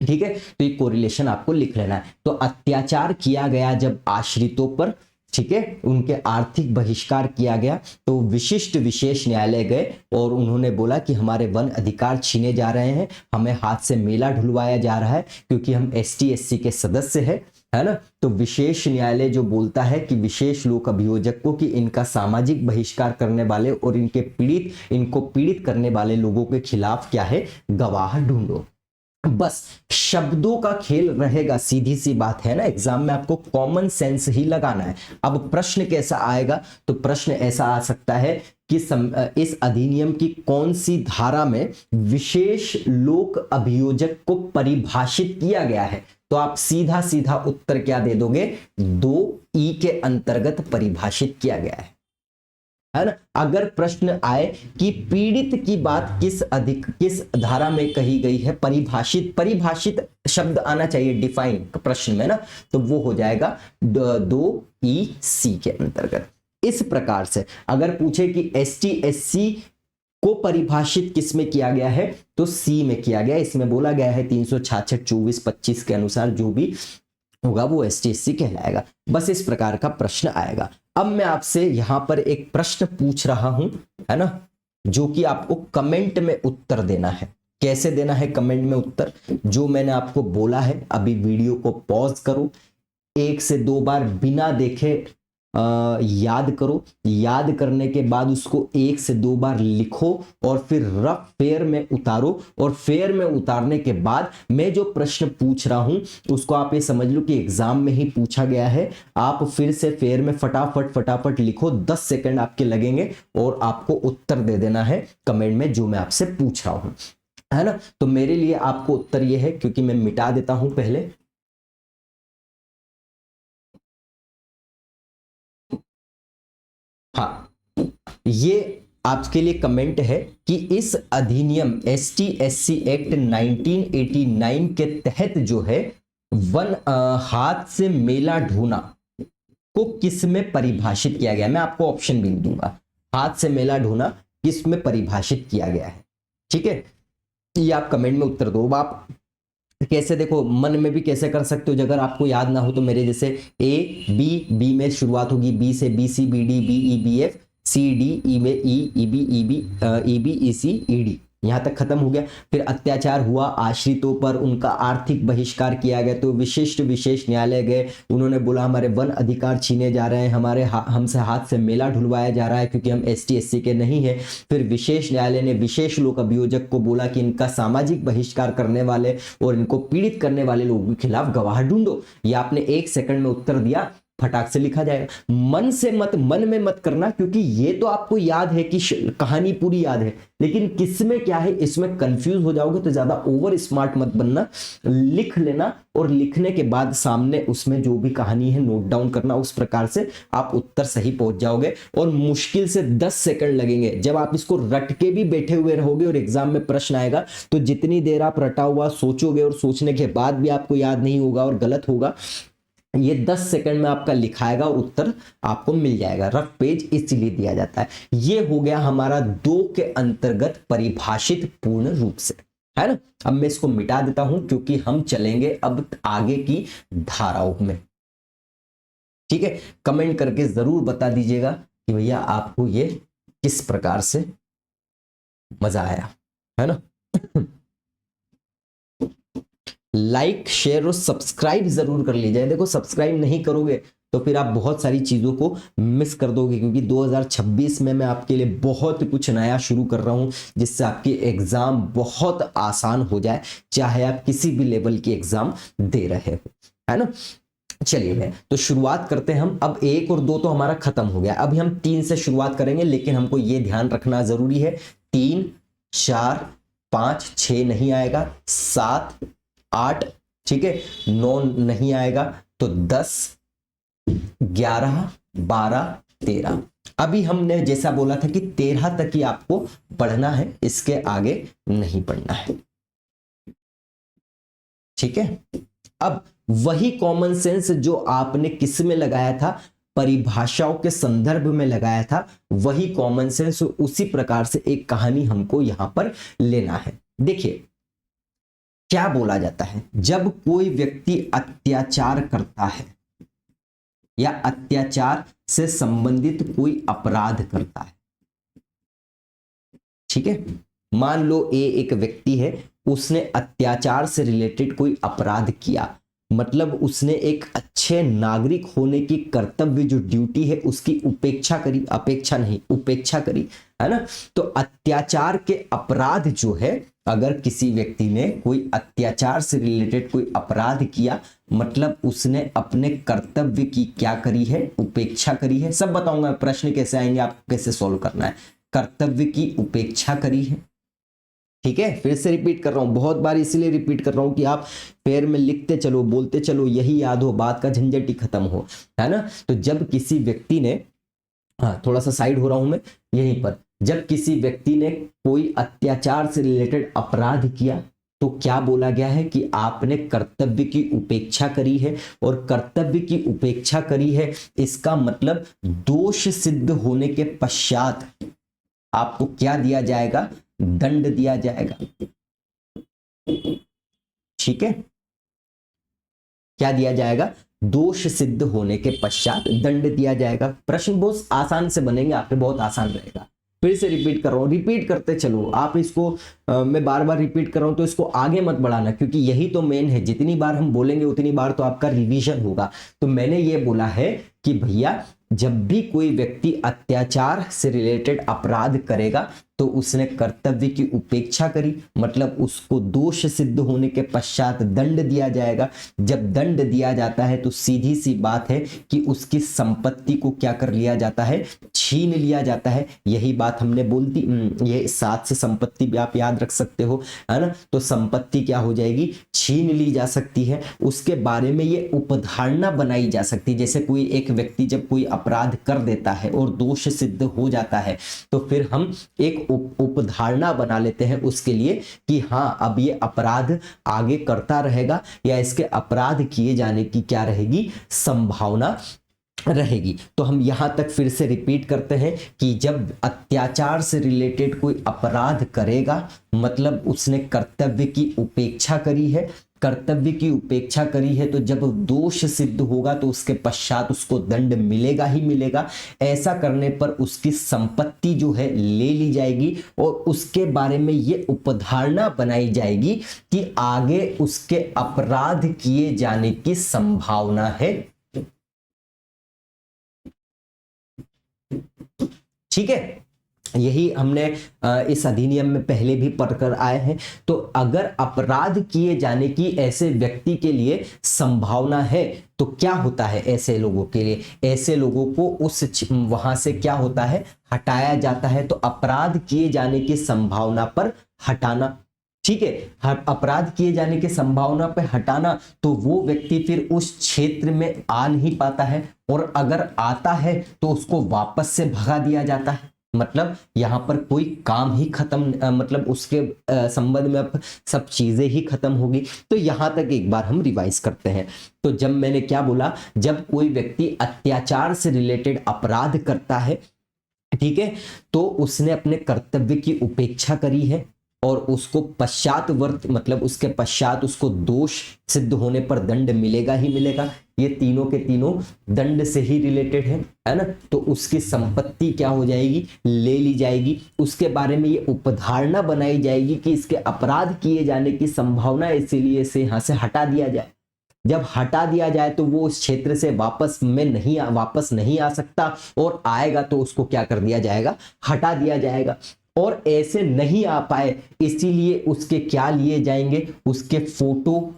ठीक है। तो ये कोरिलेशन आपको लिख लेना है। तो अत्याचार किया गया जब आश्रितों पर, ठीक है, उनके आर्थिक बहिष्कार किया गया, तो विशिष्ट विशेष न्यायालय गए और उन्होंने बोला कि हमारे वन अधिकार छीने जा रहे हैं, हमें हाथ से मेला ढुलवाया जा रहा है क्योंकि हम एसटी एससी के सदस्य हैं, है ना। तो विशेष न्यायालय जो बोलता है कि विशेष लोक अभियोजक को कि इनका सामाजिक बहिष्कार करने वाले और इनको पीड़ित करने वाले लोगों के खिलाफ क्या है, गवाह ढूंढो। बस शब्दों का खेल रहेगा, सीधी सी बात है ना, एग्जाम में आपको कॉमन सेंस ही लगाना है। अब प्रश्न कैसा आएगा, तो प्रश्न ऐसा आ सकता है कि इस अधिनियम की कौन सी धारा में विशेष लोक अभियोजक को परिभाषित किया गया है, तो आप सीधा सीधा उत्तर क्या दे दोगे, 2E के अंतर्गत परिभाषित किया गया है ना। अगर प्रश्न आए कि पीड़ित की बात किस धारा में कही गई है, परिभाषित शब्द आना चाहिए डिफाइन प्रश्न में ना, तो वो हो जाएगा 2EC के अंतर्गत। इस प्रकार से अगर पूछे कि एसटी एससी को परिभाषित किस में किया गया है, तो सी में किया गया। इसमें बोला गया है 366(24)(25) के अनुसार जो भी होगा वो एसटी एससी कहलाएगा। बस इस प्रकार का प्रश्न आएगा। अब मैं आपसे यहां पर एक प्रश्न पूछ रहा हूं, है ना, जो कि आपको कमेंट में उत्तर देना है। कैसे देना है कमेंट में उत्तर? जो मैंने आपको बोला है, अभी वीडियो को पॉज करो, 1 से 2 बार बिना देखे याद करो, याद करने के बाद उसको 1 से 2 बार लिखो और फिर रफ फेयर में उतारो, और फेयर में उतारने के बाद मैं जो प्रश्न पूछ रहा हूं उसको आप ये समझ लो कि एग्जाम में ही पूछा गया है। आप फिर से फेयर में फटाफट फटाफट लिखो, 10 सेकंड आपके लगेंगे और आपको उत्तर दे देना है कमेंट में जो मैं आपसे पूछ रहा हूं, है ना। तो मेरे लिए आपको उत्तर ये है, क्योंकि मैं मिटा देता हूं पहले। हाँ, ये आपके लिए कमेंट है कि इस अधिनियम ST/SC एक्ट 1989 के तहत जो है हाथ से मेला ढूंढना को किस में परिभाषित किया गया। मैं आपको ऑप्शन भी दूंगा, हाथ से मेला ढूंढना किस में परिभाषित किया गया है, ठीक है। ये आप कमेंट में उत्तर दो। आप कैसे देखो, मन में भी कैसे कर सकते हो, अगर आपको याद ना हो तो मेरे जैसे बी में शुरुआत होगी, बी से BC BD BE BF CD ई में EB EB EC ED, यहां तक खत्म हो गया। फिर अत्याचार हुआ आश्रितों पर, उनका आर्थिक बहिष्कार किया गया, तो विशिष्ट विशेष न्यायालय गए, उन्होंने बोला हमारे वन अधिकार छीने जा रहे हैं, हमसे हाथ से मेला ढुलवाया जा रहा है क्योंकि हम ST/SC के नहीं है। फिर विशेष न्यायालय ने विशेष लोक अभियोजक को बोला कि इनका सामाजिक बहिष्कार करने वाले और इनको पीड़ित करने वाले लोगों के खिलाफ गवाह ढूंढो। ये आपने 1 सेकंड में उत्तर दिया, फटाक से लिखा जाएगा। मन में मत करना, क्योंकि ये तो आपको याद है कि कहानी पूरी याद है, लेकिन किसमें क्या है इसमें कंफ्यूज हो जाओगे, तो ज्यादा ओवर स्मार्ट मत बनना, लिख लेना और लिखने के बाद सामने उसमें जो भी कहानी है नोट डाउन करना, उस प्रकार से आप उत्तर सही पहुंच जाओगे। और मुश्किल से 10 सेकंड लगेंगे। जब आप इसको रट के भी बैठे हुए रहोगे और एग्जाम में प्रश्न आएगा तो जितनी देर आप रटा हुआ सोचोगे और सोचने के बाद भी आपको याद नहीं होगा और गलत होगा, ये 10 सेकंड में आपका लिखाएगा और उत्तर आपको मिल जाएगा। रफ पेज इसलिए दिया जाता है। ये हो गया हमारा 2 के अंतर्गत परिभाषित पूर्ण रूप से, है ना। अब मैं इसको मिटा देता हूं क्योंकि हम चलेंगे अब आगे की धाराओं में, ठीक है। कमेंट करके जरूर बता दीजिएगा कि भैया आपको ये किस प्रकार से मजा आया, है ना। लाइक शेयर और सब्सक्राइब जरूर कर लीजिए। देखो सब्सक्राइब नहीं करोगे तो फिर आप बहुत सारी चीजों को मिस कर दोगे, क्योंकि 2026 में मैं आपके लिए बहुत कुछ नया शुरू कर रहा हूं जिससे आपकी एग्जाम बहुत आसान हो जाए, चाहे आप किसी भी लेवल की एग्जाम दे रहे हो, है ना। चलिए मैं तो शुरुआत करते हैं हम। अब 1 और 2 तो हमारा खत्म हो गया, अभी हम 3 से शुरुआत करेंगे, लेकिन हमको ये ध्यान रखना जरूरी है 3 4 5 6 नहीं आएगा, 7 8 ठीक है, 9 नहीं आएगा, तो 10 11 12 13। अभी हमने जैसा बोला था कि 13 तक ही आपको पढ़ना है, इसके आगे नहीं पढ़ना है, ठीक है। अब वही कॉमन सेंस जो आपने किस में लगाया था, परिभाषाओं के संदर्भ में लगाया था, वही कॉमन सेंस उसी प्रकार से एक कहानी हमको यहां पर लेना है। देखिए क्या बोला जाता है, जब कोई व्यक्ति अत्याचार करता है या अत्याचार से संबंधित कोई अपराध करता है, ठीक है। मान लो एक व्यक्ति है, उसने अत्याचार से रिलेटेड कोई अपराध किया, मतलब उसने एक अच्छे नागरिक होने की कर्तव्य जो ड्यूटी है उसकी उपेक्षा करी, उपेक्षा करी, है ना। तो अत्याचार के अपराध जो है, अगर किसी व्यक्ति ने कोई अत्याचार से रिलेटेड कोई अपराध किया, मतलब उसने अपने कर्तव्य की क्या करी है, उपेक्षा करी है। सब बताऊंगा, प्रश्न कैसे आएंगे, आपको कैसे सॉल्व करना है। कर्तव्य की उपेक्षा करी है, ठीक है। फिर से रिपीट कर रहा हूं, बहुत बार इसीलिए रिपीट कर रहा हूं कि आप पैर में लिखते चलो, बोलते चलो, यही याद हो, बात का झंझट ही खत्म हो, है ना। तो जब किसी व्यक्ति ने, हाँ थोड़ा सा साइड हो रहा हूं मैं यहीं पर, जब किसी व्यक्ति ने कोई अत्याचार से रिलेटेड अपराध किया तो क्या बोला गया है कि आपने कर्तव्य की उपेक्षा करी है, और कर्तव्य की उपेक्षा करी है इसका मतलब दोष सिद्ध होने के पश्चात आपको क्या दिया जाएगा, दंड दिया जाएगा, ठीक है। क्या दिया जाएगा, दोष सिद्ध होने के पश्चात दंड दिया जाएगा। प्रश्न बहुत आसान से बनेंगे, आपके बहुत आसान रहेगा, फिर से रिपीट कर रहा हूँ, रिपीट करते चलो आप इसको। मैं बार बार रिपीट कर रहा हूँ तो इसको आगे मत बढ़ाना, क्योंकि यही तो मेन है। जितनी बार हम बोलेंगे उतनी बार तो आपका रिवीजन होगा। तो मैंने ये बोला है कि भैया जब भी कोई व्यक्ति अत्याचार से रिलेटेड अपराध करेगा तो उसने कर्तव्य की उपेक्षा करी, मतलब उसको दोष सिद्ध होने के पश्चात दंड दिया जाएगा। जब दंड दिया जाता है तो सीधी सी बात है कि उसकी संपत्ति को क्या कर लिया जाता है, छीन लिया जाता है। यही बात हमने बोल दी। ये सात से संपत्ति भी आप याद रख सकते हो, है ना। तो संपत्ति क्या हो जाएगी, छीन ली जा सकती है। उसके बारे में ये उपधारणा बनाई जा सकती है। जैसे कोई एक व्यक्ति जब कोई अपराध कर देता है और दोष सिद्ध हो जाता है तो फिर हम एक उपधारणा बना लेते हैं उसके लिए कि हाँ अब ये अपराध आगे करता रहेगा या इसके अपराध किए जाने की क्या रहेगी, संभावना रहेगी। तो हम यहां तक फिर से रिपीट करते हैं कि जब अत्याचार से रिलेटेड कोई अपराध करेगा मतलब उसने कर्तव्य की उपेक्षा करी है। कर्तव्य की उपेक्षा करी है तो जब दोष सिद्ध होगा तो उसके पश्चात उसको दंड मिलेगा ही मिलेगा। ऐसा करने पर उसकी संपत्ति जो है ले ली जाएगी और उसके बारे में ये उपधारणा बनाई जाएगी कि आगे उसके अपराध किए जाने की संभावना है। ठीक है, यही हमने इस अधिनियम में पहले भी पढ़कर आए हैं। तो अगर अपराध किए जाने की ऐसे व्यक्ति के लिए संभावना है तो क्या होता है ऐसे लोगों के लिए, ऐसे लोगों को उस वहां से क्या होता है, हटाया जाता है। तो अपराध किए जाने की संभावना पर हटाना, ठीक है, अपराध किए जाने की संभावना पर हटाना। तो वो व्यक्ति फिर उस क्षेत्र में आ नहीं पाता है और अगर आता है तो उसको वापस से भगा दिया जाता है। मतलब यहां पर कोई काम ही खत्म, मतलब उसके संबंध में अब सब चीजें ही खत्म होगी। तो यहां तक एक बार हम रिवाइज करते हैं। तो जब मैंने क्या बोला, जब कोई व्यक्ति अत्याचार से रिलेटेड अपराध करता है, ठीक है, तो उसने अपने कर्तव्य की उपेक्षा करी है और उसको पश्चातवर्त मतलब उसके पश्चात उसको दोष सिद्ध होने पर दंड मिलेगा ही मिलेगा। ये तीनों के तीनों दंड से ही रिलेटेड है ना। तो उसकी संपत्ति क्या हो जाएगी, ले ली जाएगी। उसके बारे में ये उपधारणा बनाई जाएगी कि इसके अपराध किए जाने की संभावना है, इसीलिए इसे यहां से हटा दिया जाए। जब हटा दिया जाए तो वो उस क्षेत्र से वापस नहीं आ सकता और आएगा तो उसको क्या कर दिया जाएगा, हटा दिया जाएगा। और ऐसे नहीं आ पाए इसीलिए उसके क्या लिए जाएंगे, उसके फोटो,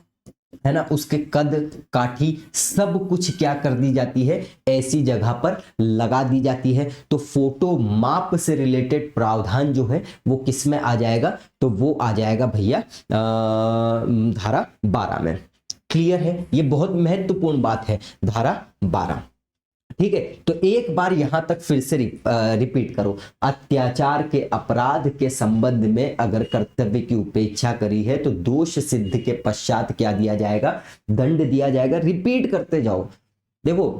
है ना, उसके कद काठी सब कुछ क्या कर दी जाती है, ऐसी जगह पर लगा दी जाती है। तो फोटो माप से रिलेटेड प्रावधान जो है वो किस में आ जाएगा, तो वो आ जाएगा भैया धारा 12 में। क्लियर है, ये बहुत महत्वपूर्ण बात है, धारा 12। ठीक है, तो एक बार यहां तक फिर से रिपीट करो। अत्याचार के अपराध के संबंध में अगर कर्तव्य की उपेक्षा करी है तो दोष सिद्ध के पश्चात क्या दिया जाएगा, दंड दिया जाएगा। रिपीट करते जाओ। देखो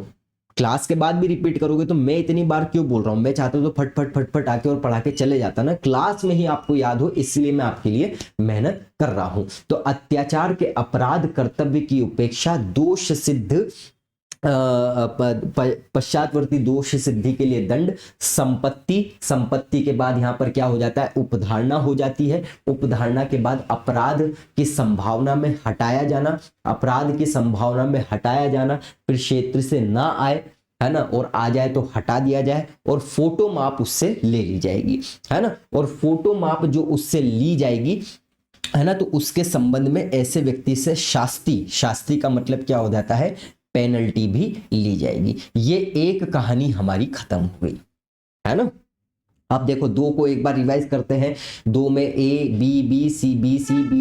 क्लास के बाद भी रिपीट करोगे तो मैं इतनी बार क्यों बोल रहा हूं, मैं चाहता हूं तो फट फट फट फट आके और पढ़ा के चले जाता ना, क्लास में ही आपको याद हो, इसलिए मैं आपके लिए मेहनत कर रहा हूं। तो अत्याचार के अपराध कर्तव्य की उपेक्षा दोष सिद्ध पश्चातवर्ती दोष सिद्धि के लिए दंड, संपत्ति के बाद यहां पर क्या हो जाता है, उपधारणा हो जाती है। उपधारणा के बाद अपराध की संभावना में हटाया जाना, अपराध की संभावना में हटाया जाना, फिर क्षेत्र से ना आए, है ना, और आ जाए तो हटा दिया जाए और फोटो माप उससे ले ली जाएगी, है ना। और फोटो माप जो उससे ली जाएगी, है ना, तो उसके संबंध में ऐसे व्यक्ति से शास्ति का मतलब क्या हो जाता है, पेनल्टी भी ली जाएगी। ये एक कहानी हमारी खत्म हो गई, है ना। अब देखो दो को एक बार रिवाइज करते हैं। दो में A B C B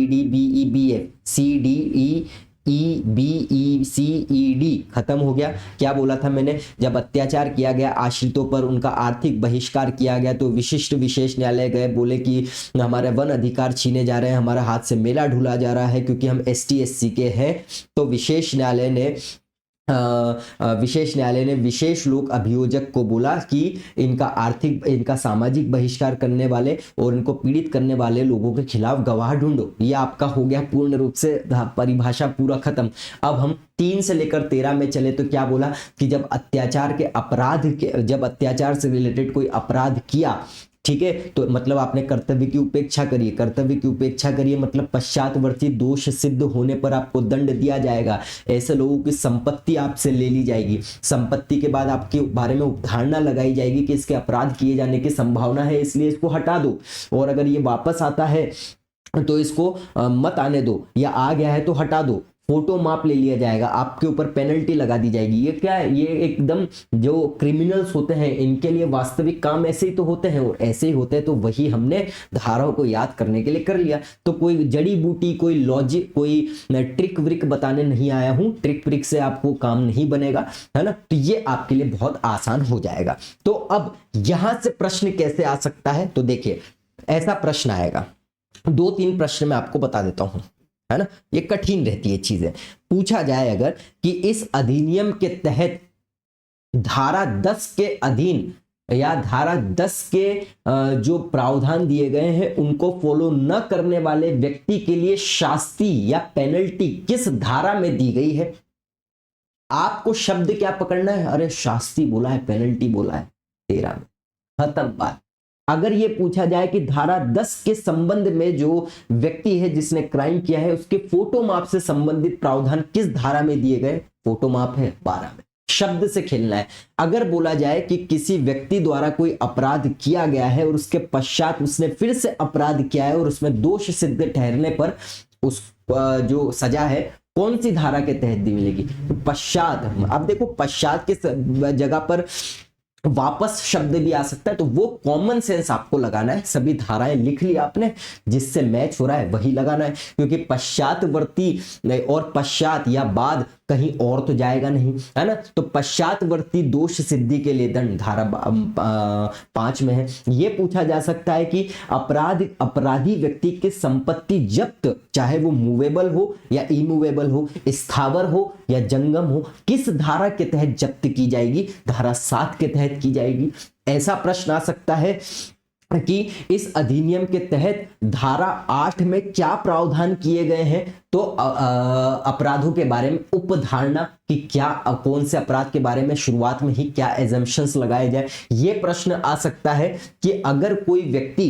D B E B F C D E B E C E D खत्म हो गया। क्या बोला था मैंने, जब अत्याचार किया गया आश्रितों पर, उनका आर्थिक बहिष्कार किया गया तो विशेष न्यायालय गए, बोले कि हमारे वन अधिकार छीने जा रहे हैं, हमारा हाथ से मेला ढुला जा रहा है क्योंकि हम ST SC के हैं। तो विशेष न्यायालय ने विशेष लोक अभियोजक को बोला कि इनका सामाजिक बहिष्कार करने वाले और इनको पीड़ित करने वाले लोगों के खिलाफ गवाह ढूंढो। ये आपका हो गया पूर्ण रूप से परिभाषा पूरा खत्म। अब हम 3 से लेकर 13 में चले तो क्या बोला कि जब अत्याचार से रिलेटेड कोई अपराध किया ठीक है, तो मतलब आपने कर्तव्य की उपेक्षा करी, कर्तव्य की उपेक्षा करिए मतलब पश्चातवर्ती दोष सिद्ध होने पर आपको दंड दिया जाएगा। ऐसे लोगों की संपत्ति आपसे ले ली जाएगी, संपत्ति के बाद आपके बारे में उपधारणा लगाई जाएगी कि इसके अपराध किए जाने की संभावना है, इसलिए इसको हटा दो, और अगर ये वापस आता है तो इसको मत आने दो, या आ गया है तो हटा दो, फोटो माप ले लिया जाएगा, आपके ऊपर पेनल्टी लगा दी जाएगी। ये क्या है, ये एकदम जो क्रिमिनल्स होते हैं इनके लिए वास्तविक काम ऐसे ही तो होते हैं, और ऐसे ही होते हैं, तो वही हमने धाराओं को याद करने के लिए कर लिया। तो कोई जड़ी बूटी, कोई लॉजिक, कोई ट्रिक व्रिक बताने नहीं आया हूं, ट्रिक व्रिक से आपको काम नहीं बनेगा, है ना। तो ये आपके लिए बहुत आसान हो जाएगा। तो अब यहां से प्रश्न कैसे आ सकता है, तो देखिए ऐसा प्रश्न आएगा, 2-3 प्रश्न मैं आपको बता देता हूं, है ना, ये कठिन रहती है चीजें। पूछा जाए अगर कि इस अधिनियम के तहत धारा 10 के अधीन या धारा 10 के जो प्रावधान दिए गए हैं उनको फॉलो न करने वाले व्यक्ति के लिए शास्ति या पेनल्टी किस धारा में दी गई है। आपको शब्द क्या पकड़ना है, अरे शास्ति बोला है, पेनल्टी बोला है, 13 में, खत्म बात। अगर ये पूछा जाए कि धारा 10 के संबंध में जो व्यक्ति है जिसने क्राइम किया है उसके फोटो माप से संबंधित प्रावधान किस धारा में दिए गए, फोटो माप है 12 में। शब्द से खेलना है। अगर बोला जाए कि किसी व्यक्ति द्वारा कोई अपराध किया गया है और उसके पश्चात उसने फिर से अपराध किया है और उसमें दोष सिद्ध ठहरने पर उस जो सजा है कौन सी धारा के तहत दी मिलेगी, पश्चात। अब देखो पश्चात के जगह पर वापस शब्द भी आ सकता है, तो वो कॉमन सेंस आपको लगाना है। सभी धाराएं लिख ली आपने, जिससे मैच हो रहा है वही लगाना है, क्योंकि पश्चातवर्ती और पश्चात या बाद कहीं और तो जाएगा नहीं, है ना। तो पश्चातवर्ती दोष सिद्धि के लिए दंड धारा 5 में है। ये पूछा जा सकता है कि अपराधी व्यक्ति की संपत्ति जब्त, चाहे वो मूवेबल हो या इमूवेबल हो, स्थावर हो या जंगम हो, किस धारा के तहत जब्त की जाएगी, धारा 7 के तहत की जाएगी। ऐसा प्रश्न आ सकता है कि इस अधिनियम के तहत धारा 8 में क्या प्रावधान किए गए हैं, तो अपराधों के बारे में उपधारणा कि क्या कौन से अपराध के बारे में शुरुआत में ही क्या एजम्पशंस लगाए जाए। ये प्रश्न आ सकता है कि अगर कोई व्यक्ति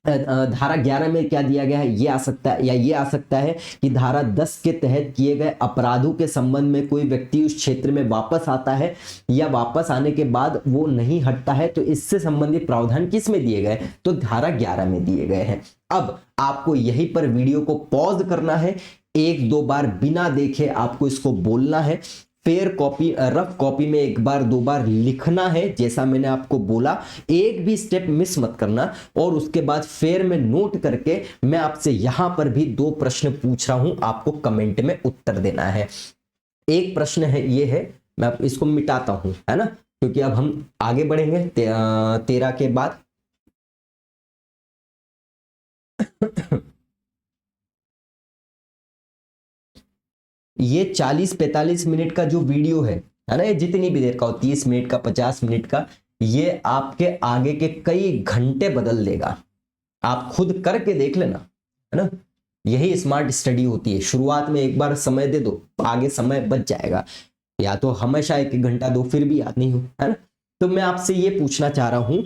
धारा 11 में क्या दिया गया है, ये आ सकता है, या ये आ सकता है कि धारा 10 के तहत किए गए अपराधों के संबंध में कोई व्यक्ति उस क्षेत्र में वापस आता है या वापस आने के बाद वो नहीं हटता है, तो इससे संबंधित प्रावधान किस में दिए गए, तो धारा 11 में दिए गए हैं। अब आपको यहीं पर वीडियो को पॉज करना है, 1-2 बार बिना देखे आपको इसको बोलना है, फेयर कॉपी रफ कॉपी में 1-2 बार लिखना है जैसा मैंने आपको बोला, एक भी स्टेप मिस मत करना, और उसके बाद फेयर में नोट करके मैं आपसे यहां पर भी 2 प्रश्न पूछ रहा हूं, आपको कमेंट में उत्तर देना है। एक प्रश्न है, ये है, मैं इसको मिटाता हूं, है ना, क्योंकि अब हम आगे बढ़ेंगे 13 के बाद। ये 40-45 मिनट का जो वीडियो है ना, ये जितनी भी देर का हो, 30 मिनट का, 50 मिनट का, ये आपके आगे के कई घंटे बदल देगा। आप खुद करके देख लेना, है ना। यही स्मार्ट स्टडी होती है। शुरुआत में एक बार समय दे दो, आगे समय बच जाएगा, या तो हमेशा 1 घंटा दो फिर भी याद नहीं हो, है ना। तो मैं आपसे ये पूछना चाह रहा हूं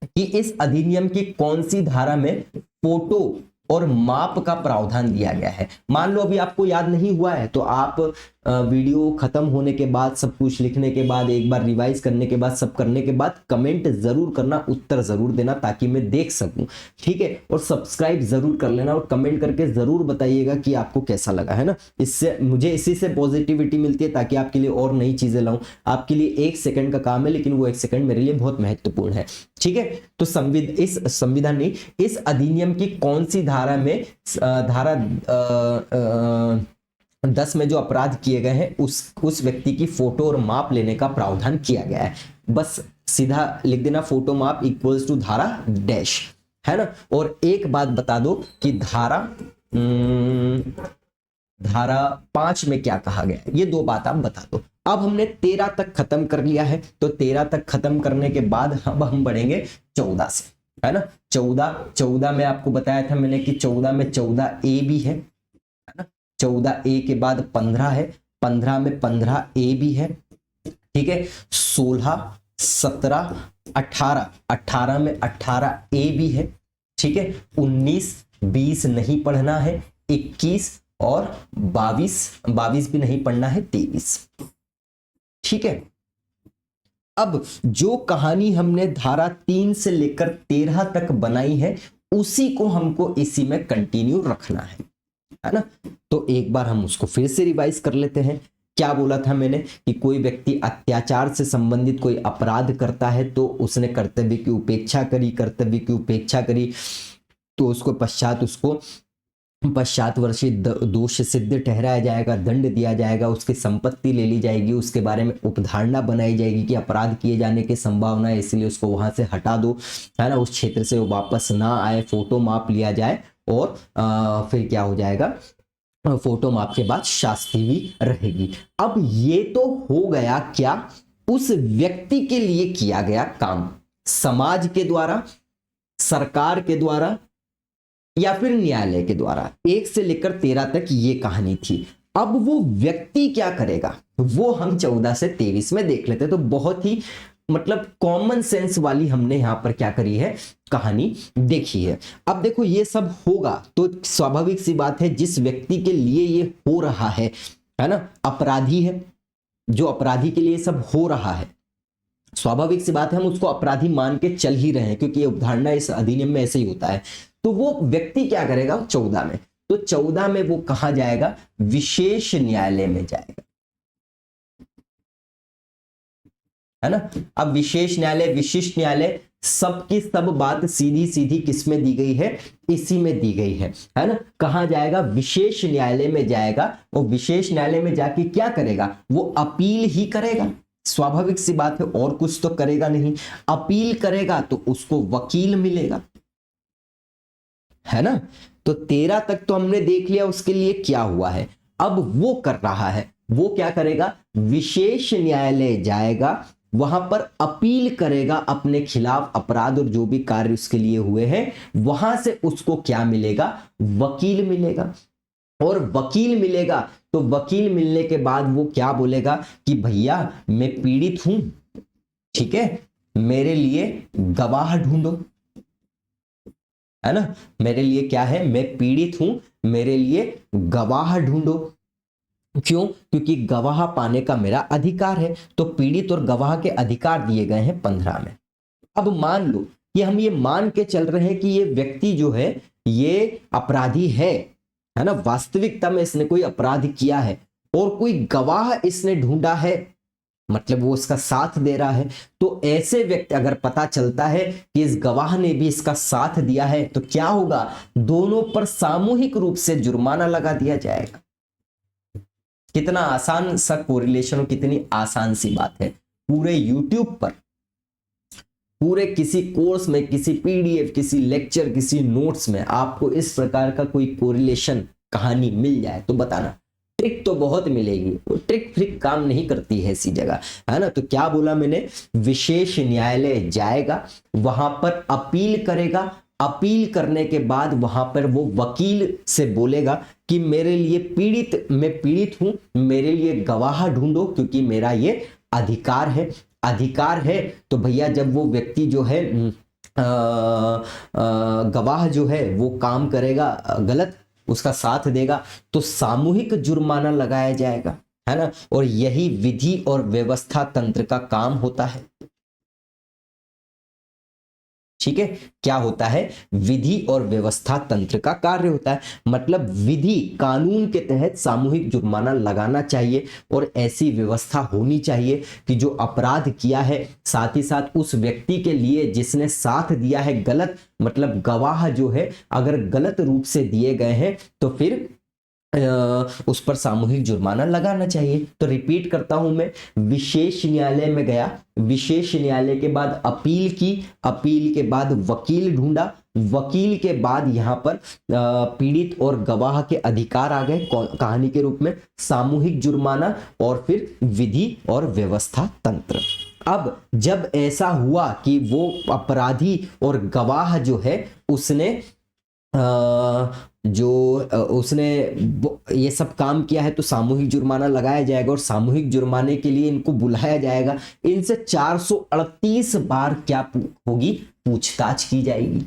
कि इस अधिनियम की कौन सी धारा में फोटो और माप का प्रावधान दिया गया है। मान लो अभी आपको याद नहीं हुआ है, तो आप वीडियो खत्म होने के बाद, सब कुछ लिखने के बाद, एक बार रिवाइज करने के बाद, सब करने के बाद कमेंट जरूर करना, उत्तर जरूर देना, ताकि मैं देख सकूं, ठीक है। और सब्सक्राइब जरूर कर लेना और कमेंट करके जरूर बताइएगा कि आपको कैसा लगा, है ना। इससे मुझे इसी से पॉजिटिविटी मिलती है, ताकि आपके लिए और नई चीजें लाऊं। आपके लिए 1 सेकंड का काम है, लेकिन वो 1 सेकंड मेरे लिए बहुत महत्वपूर्ण है, ठीक है। तो इस अधिनियम की कौन सी धारा में, धारा 10 में जो अपराध किए गए हैं उस व्यक्ति की फोटो और माप लेने का प्रावधान किया गया है। बस सीधा लिख देना, फोटो माप इक्वल्स टू धारा डैश, है ना। और एक बात बता दो कि धारा 5 में क्या कहा गया है, ये 2 बात आप बता दो। अब हमने 13 तक खत्म कर लिया है, तो 13 तक खत्म करने के बाद अब हम बढ़ेंगे 14 से, है ना। 14 में आपको बताया था मैंने कि 14 में 14A भी है ना। 14A के बाद 15 है, 15 में 15A भी है, ठीक है। 16 17, 18, 18 में 18A भी है, ठीक है। 19, 20 नहीं पढ़ना है, 21 और 22 भी नहीं पढ़ना है, 23, ठीक है। अब जो कहानी हमने धारा 3 से लेकर 13 तक बनाई है उसी को हमको इसी में कंटिन्यू रखना है ना। तो एक बार हम उसको फिर से रिवाइज कर लेते हैं। क्या बोला था मैंने कि कोई व्यक्ति अत्याचार से संबंधित कोई अपराध करता है तो उसने कर्तव्य की उपेक्षा करी तो उसको पश्चातवर्षी दोष सिद्ध ठहराया जाएगा, दंड दिया जाएगा, उसकी संपत्ति ले ली जाएगी, उसके बारे में उपधारणा बनाई जाएगी कि अपराध किए जाने की संभावना है, इसलिए उसको वहां से हटा दो, है ना, उस क्षेत्र से वो वापस ना आए, फोटो माप लिया जाए और फिर क्या हो जाएगा, फोटो माप के बाद शास्ति भी रहेगी। अब ये तो हो गया क्या, उस व्यक्ति के लिए किया गया काम, समाज के द्वारा, सरकार के द्वारा या फिर न्यायालय के द्वारा। 1 से लेकर 13 तक ये कहानी थी। अब वो व्यक्ति क्या करेगा वो हम 14 से 23 में देख लेते हैं। तो बहुत ही मतलब कॉमन सेंस वाली हमने यहां पर क्या करी है, कहानी देखी है। अब देखो ये सब होगा तो स्वाभाविक सी बात है जिस व्यक्ति के लिए ये हो रहा है ना, अपराधी है, जो अपराधी के लिए सब हो रहा है, स्वाभाविक सी बात है हम उसको अपराधी मान के चल ही रहे हैं क्योंकि ये अवधारणा इस अधिनियम में ऐसे ही होता है। तो वो व्यक्ति क्या करेगा 14 में, तो 14 में वो कहां जाएगा, विशेष न्यायालय में जाएगा, है ना। अब विशेष न्यायालय, विशिष्ट न्यायालय, सबकी सब बात सीधी सीधी किस में दी गई है, इसी में दी गई है ना। कहां जाएगा, विशेष न्यायालय में जाएगा। और विशेष न्यायालय में जाके क्या करेगा, वो अपील ही करेगा, स्वाभाविक सी बात है, और कुछ तो करेगा नहीं। अपील करेगा तो उसको वकील मिलेगा, है ना। तो 13 तक तो हमने देख लिया उसके लिए क्या हुआ है। अब वो कर रहा है, वो क्या करेगा, विशेष न्यायालय जाएगा, वहां पर अपील करेगा अपने खिलाफ अपराध और जो भी कार्य उसके लिए हुए हैं, वहां से उसको क्या मिलेगा, वकील मिलेगा। और वकील मिलेगा तो वकील मिलने के बाद वो क्या बोलेगा कि भैया मैं पीड़ित हूं, ठीक है, मेरे लिए गवाह ढूंढो, है ना, मेरे लिए क्या है, मैं पीड़ित हूं, मेरे लिए गवाह ढूंढो। क्यों, क्योंकि गवाह पाने का मेरा अधिकार है। तो पीड़ित और गवाह के अधिकार दिए गए हैं 15 में। अब मान लो कि हम ये मान के चल रहे हैं कि ये व्यक्ति जो है ये अपराधी है ना, वास्तविकता में इसने कोई अपराध किया है और कोई गवाह इसने ढूंढा है, मतलब वो इसका साथ दे रहा है। तो ऐसे व्यक्ति अगर पता चलता है कि इस गवाह ने भी इसका साथ दिया है तो क्या होगा, दोनों पर सामूहिक रूप से जुर्माना लगा दिया जाएगा। कितना आसान सा कोरिलेशन और कितनी आसान सी बात है। पूरे YouTube पर, पूरे किसी कोर्स में, किसी PDF, किसी लेक्चर, किसी नोट्स में आपको इस प्रकार का कोई कोरिलेशन कहानी मिल जाए तो बताना। ट्रिक तो बहुत मिलेगी, वो ट्रिक फ्रिक काम नहीं करती है ऐसी जगह, है ना। तो क्या बोला मैंने, विशेष न्यायालय जाएगा, वहां पर अपील करेगा, अपील करने के बाद वहां पर वो वकील से बोलेगा कि मेरे लिए मैं पीड़ित हूं, मेरे लिए गवाह ढूंढो क्योंकि मेरा ये अधिकार है। अधिकार है तो भैया जब वो व्यक्ति जो है गवाह जो है वो काम करेगा गलत, उसका साथ देगा तो सामूहिक जुर्माना लगाया जाएगा, है ना। और यही विधि और व्यवस्था तंत्र का काम होता है, ठीक है। क्या होता है, विधि और व्यवस्था तंत्र का कार्य होता है। मतलब विधि कानून के तहत सामूहिक जुर्माना लगाना चाहिए और ऐसी व्यवस्था होनी चाहिए कि जो अपराध किया है, साथ ही साथ उस व्यक्ति के लिए जिसने साथ दिया है गलत, मतलब गवाह जो है अगर गलत रूप से दिए गए हैं तो फिर उस पर सामूहिक जुर्माना लगाना चाहिए। तो रिपीट करता हूं मैं, विशेष न्यायालय में गया, विशेष न्यायालय के बाद अपील की, अपील के बाद वकील ढूंढा, वकील के बाद यहां पर पीड़ित और गवाह के अधिकार आ गए कहानी के रूप में, सामूहिक जुर्माना और फिर विधि और व्यवस्था तंत्र। अब जब ऐसा हुआ कि वो अपराधी और गवाह जो है उसने जो उसने ये सब काम किया है तो सामूहिक जुर्माना लगाया जाएगा और सामूहिक जुर्माने के लिए इनको बुलाया जाएगा। इनसे 438 बार क्या होगी, पूछताछ की जाएगी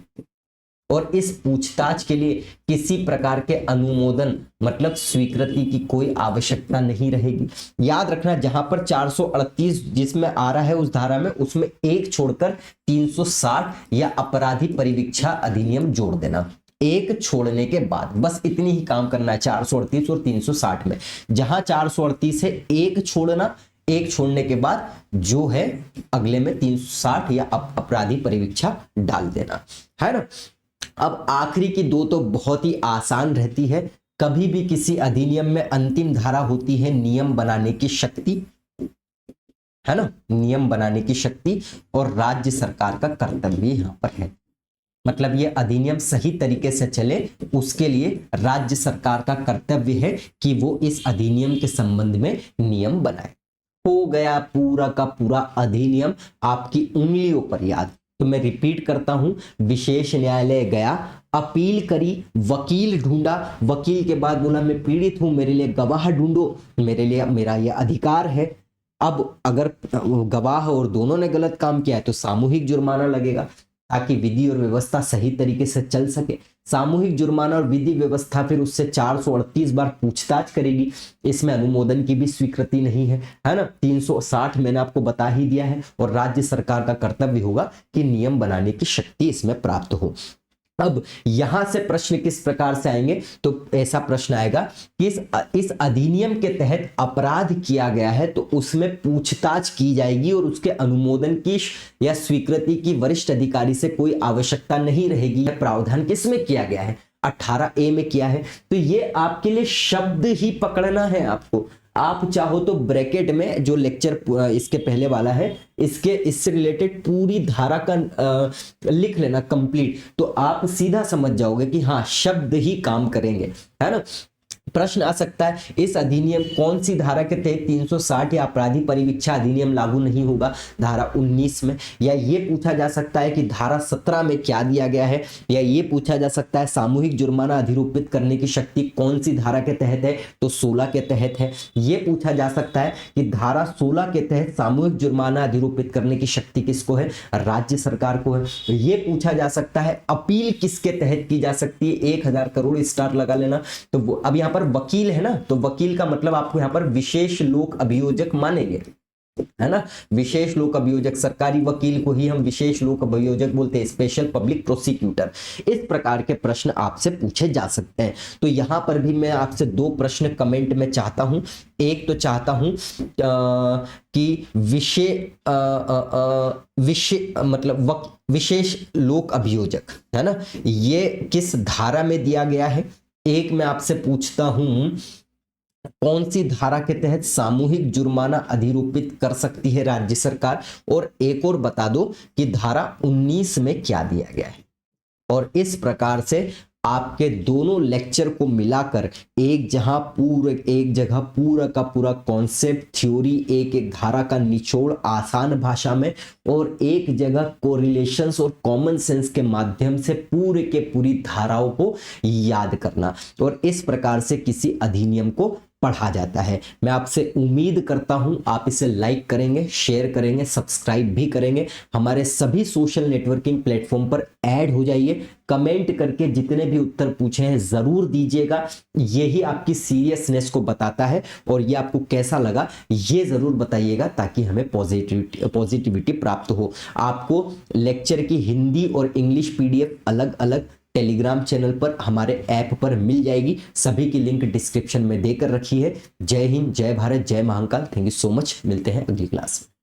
और इस पूछताछ के लिए किसी प्रकार के अनुमोदन मतलब स्वीकृति की कोई आवश्यकता नहीं रहेगी। याद रखना, जहां पर 438 जिसमें आ रहा है उस धारा में, उसमें एक छोड़कर 360 या अपराधी परिवीक्षा अधिनियम जोड़ देना। एक छोड़ने के बाद बस इतनी ही काम करना है 438 और 360 में। जहां 438 है एक छोड़ना, एक छोड़ने के बाद जो है अगले में 360 या अपराधी परिवीक्षा डाल देना, है ना। अब आखिरी की दो तो बहुत ही आसान रहती है। कभी भी किसी अधिनियम में अंतिम धारा होती है नियम बनाने की शक्ति, है ना, नियम बनाने की शक्ति, और राज्य सरकार का कर्तव्य यहां पर है। मतलब ये अधिनियम सही तरीके से चले उसके लिए राज्य सरकार का कर्तव्य है कि वो इस अधिनियम के संबंध में नियम बनाए। हो गया पूरा का पूरा अधिनियम आपकी उंगलियों पर याद। तो मैं रिपीट करता हूं, विशेष न्यायालय गया, अपील करी, वकील ढूंढा, वकील के बाद बोला मैं पीड़ित हूं, मेरे लिए गवाह ढूंढो, मेरे लिए मेरा यह अधिकार है। अब अगर गवाह और दोनों ने गलत काम किया है तो सामूहिक जुर्माना लगेगा ताकि विधि और व्यवस्था सही तरीके से चल सके। सामूहिक जुर्माना और विधि व्यवस्था फिर उससे 438 बार पूछताछ करेगी, इसमें अनुमोदन की भी स्वीकृति नहीं है, है ना। 360 मैंने आपको बता ही दिया है और राज्य सरकार का कर्तव्य होगा कि नियम बनाने की शक्ति इसमें प्राप्त हो। अब यहां से प्रश्न किस प्रकार से आएंगे, तो ऐसा प्रश्न आएगा कि इस अधिनियम के तहत अपराध किया गया है तो उसमें पूछताछ की जाएगी और उसके अनुमोदन की या स्वीकृति की वरिष्ठ अधिकारी से कोई आवश्यकता नहीं रहेगी। यह प्रावधान किसमें किया गया है, 18A में किया है। तो ये आपके लिए शब्द ही पकड़ना है आपको। आप चाहो तो ब्रैकेट में जो लेक्चर इसके पहले वाला है इससे रिलेटेड पूरी धारा का लिख लेना कंप्लीट, तो आप सीधा समझ जाओगे कि हाँ शब्द ही काम करेंगे, है ना। प्रश्न आ सकता है इस अधिनियम कौन सी धारा के तहत 360 या अपराधी परिवीक्षा अधिनियम लागू नहीं होगा, धारा 19 में, या ये पूछा जा सकता है कि धारा 17 में क्या दिया गया है, या ये पूछा जा सकता है सामूहिक जुर्माना अधिरूपित करने की शक्ति कौन सी धारा के तहत है, तो 16 के तहत है। ये पूछा जा सकता है कि धारा 16 के तहत सामूहिक जुर्माना अधिरूपित करने की शक्ति किसको है, राज्य सरकार को है। ये पूछा जा सकता है अपील किसके तहत की जा सकती है, 1000 करोड़ स्टार लगा लेना। तो अब यहाँ पर वकील है ना, तो वकील का मतलब आपको यहां पर विशेष लोक अभियोजक मानेंगे, है ना। विशेष लोक अभियोजक, सरकारी वकील को ही हम विशेष लोक अभियोजक बोलते हैं, स्पेशल पब्लिक प्रोसिक्यूटर। इस प्रकार के प्रश्न आपसे पूछे जा सकते हैं। तो यहां पर भी मैं आपसे 2 प्रश्न कमेंट में चाहता हूं। एक तो चाहता हूं कि विशेष लोक अभियोजक, है ना, ये किस धारा में दिया गया है। एक मैं आपसे पूछता हूं कौन सी धारा के तहत सामूहिक जुर्माना अधिरूपित कर सकती है राज्य सरकार, और एक और बता दो कि धारा 19 में क्या दिया गया है। और इस प्रकार से आपके दोनों लेक्चर को मिलाकर एक जगह पूरा का पूरा कॉन्सेप्ट, थ्योरी, एक एक धारा का निचोड़ आसान भाषा में, और एक जगह कोरिलेशंस और कॉमन सेंस के माध्यम से पूरे के पूरी धाराओं को याद करना, और इस प्रकार से किसी अधिनियम को पढ़ा जाता है। मैं आपसे उम्मीद करता हूं आप इसे लाइक करेंगे, शेयर करेंगे, सब्सक्राइब भी करेंगे। हमारे सभी सोशल नेटवर्किंग प्लेटफॉर्म पर ऐड हो जाइए। कमेंट करके जितने भी उत्तर पूछे हैं जरूर दीजिएगा। यही आपकी सीरियसनेस को बताता है, और ये आपको कैसा लगा ये जरूर बताइएगा ताकि हमें पॉजिटिविटी प्राप्त हो। आपको लेक्चर की हिंदी और इंग्लिश PDF अलग अलग टेलीग्राम चैनल पर, हमारे ऐप पर मिल जाएगी। सभी की लिंक डिस्क्रिप्शन में देकर रखी है। जय हिंद, जय भारत, जय Mahakal. Thank you so much. मिलते हैं अगली क्लास में।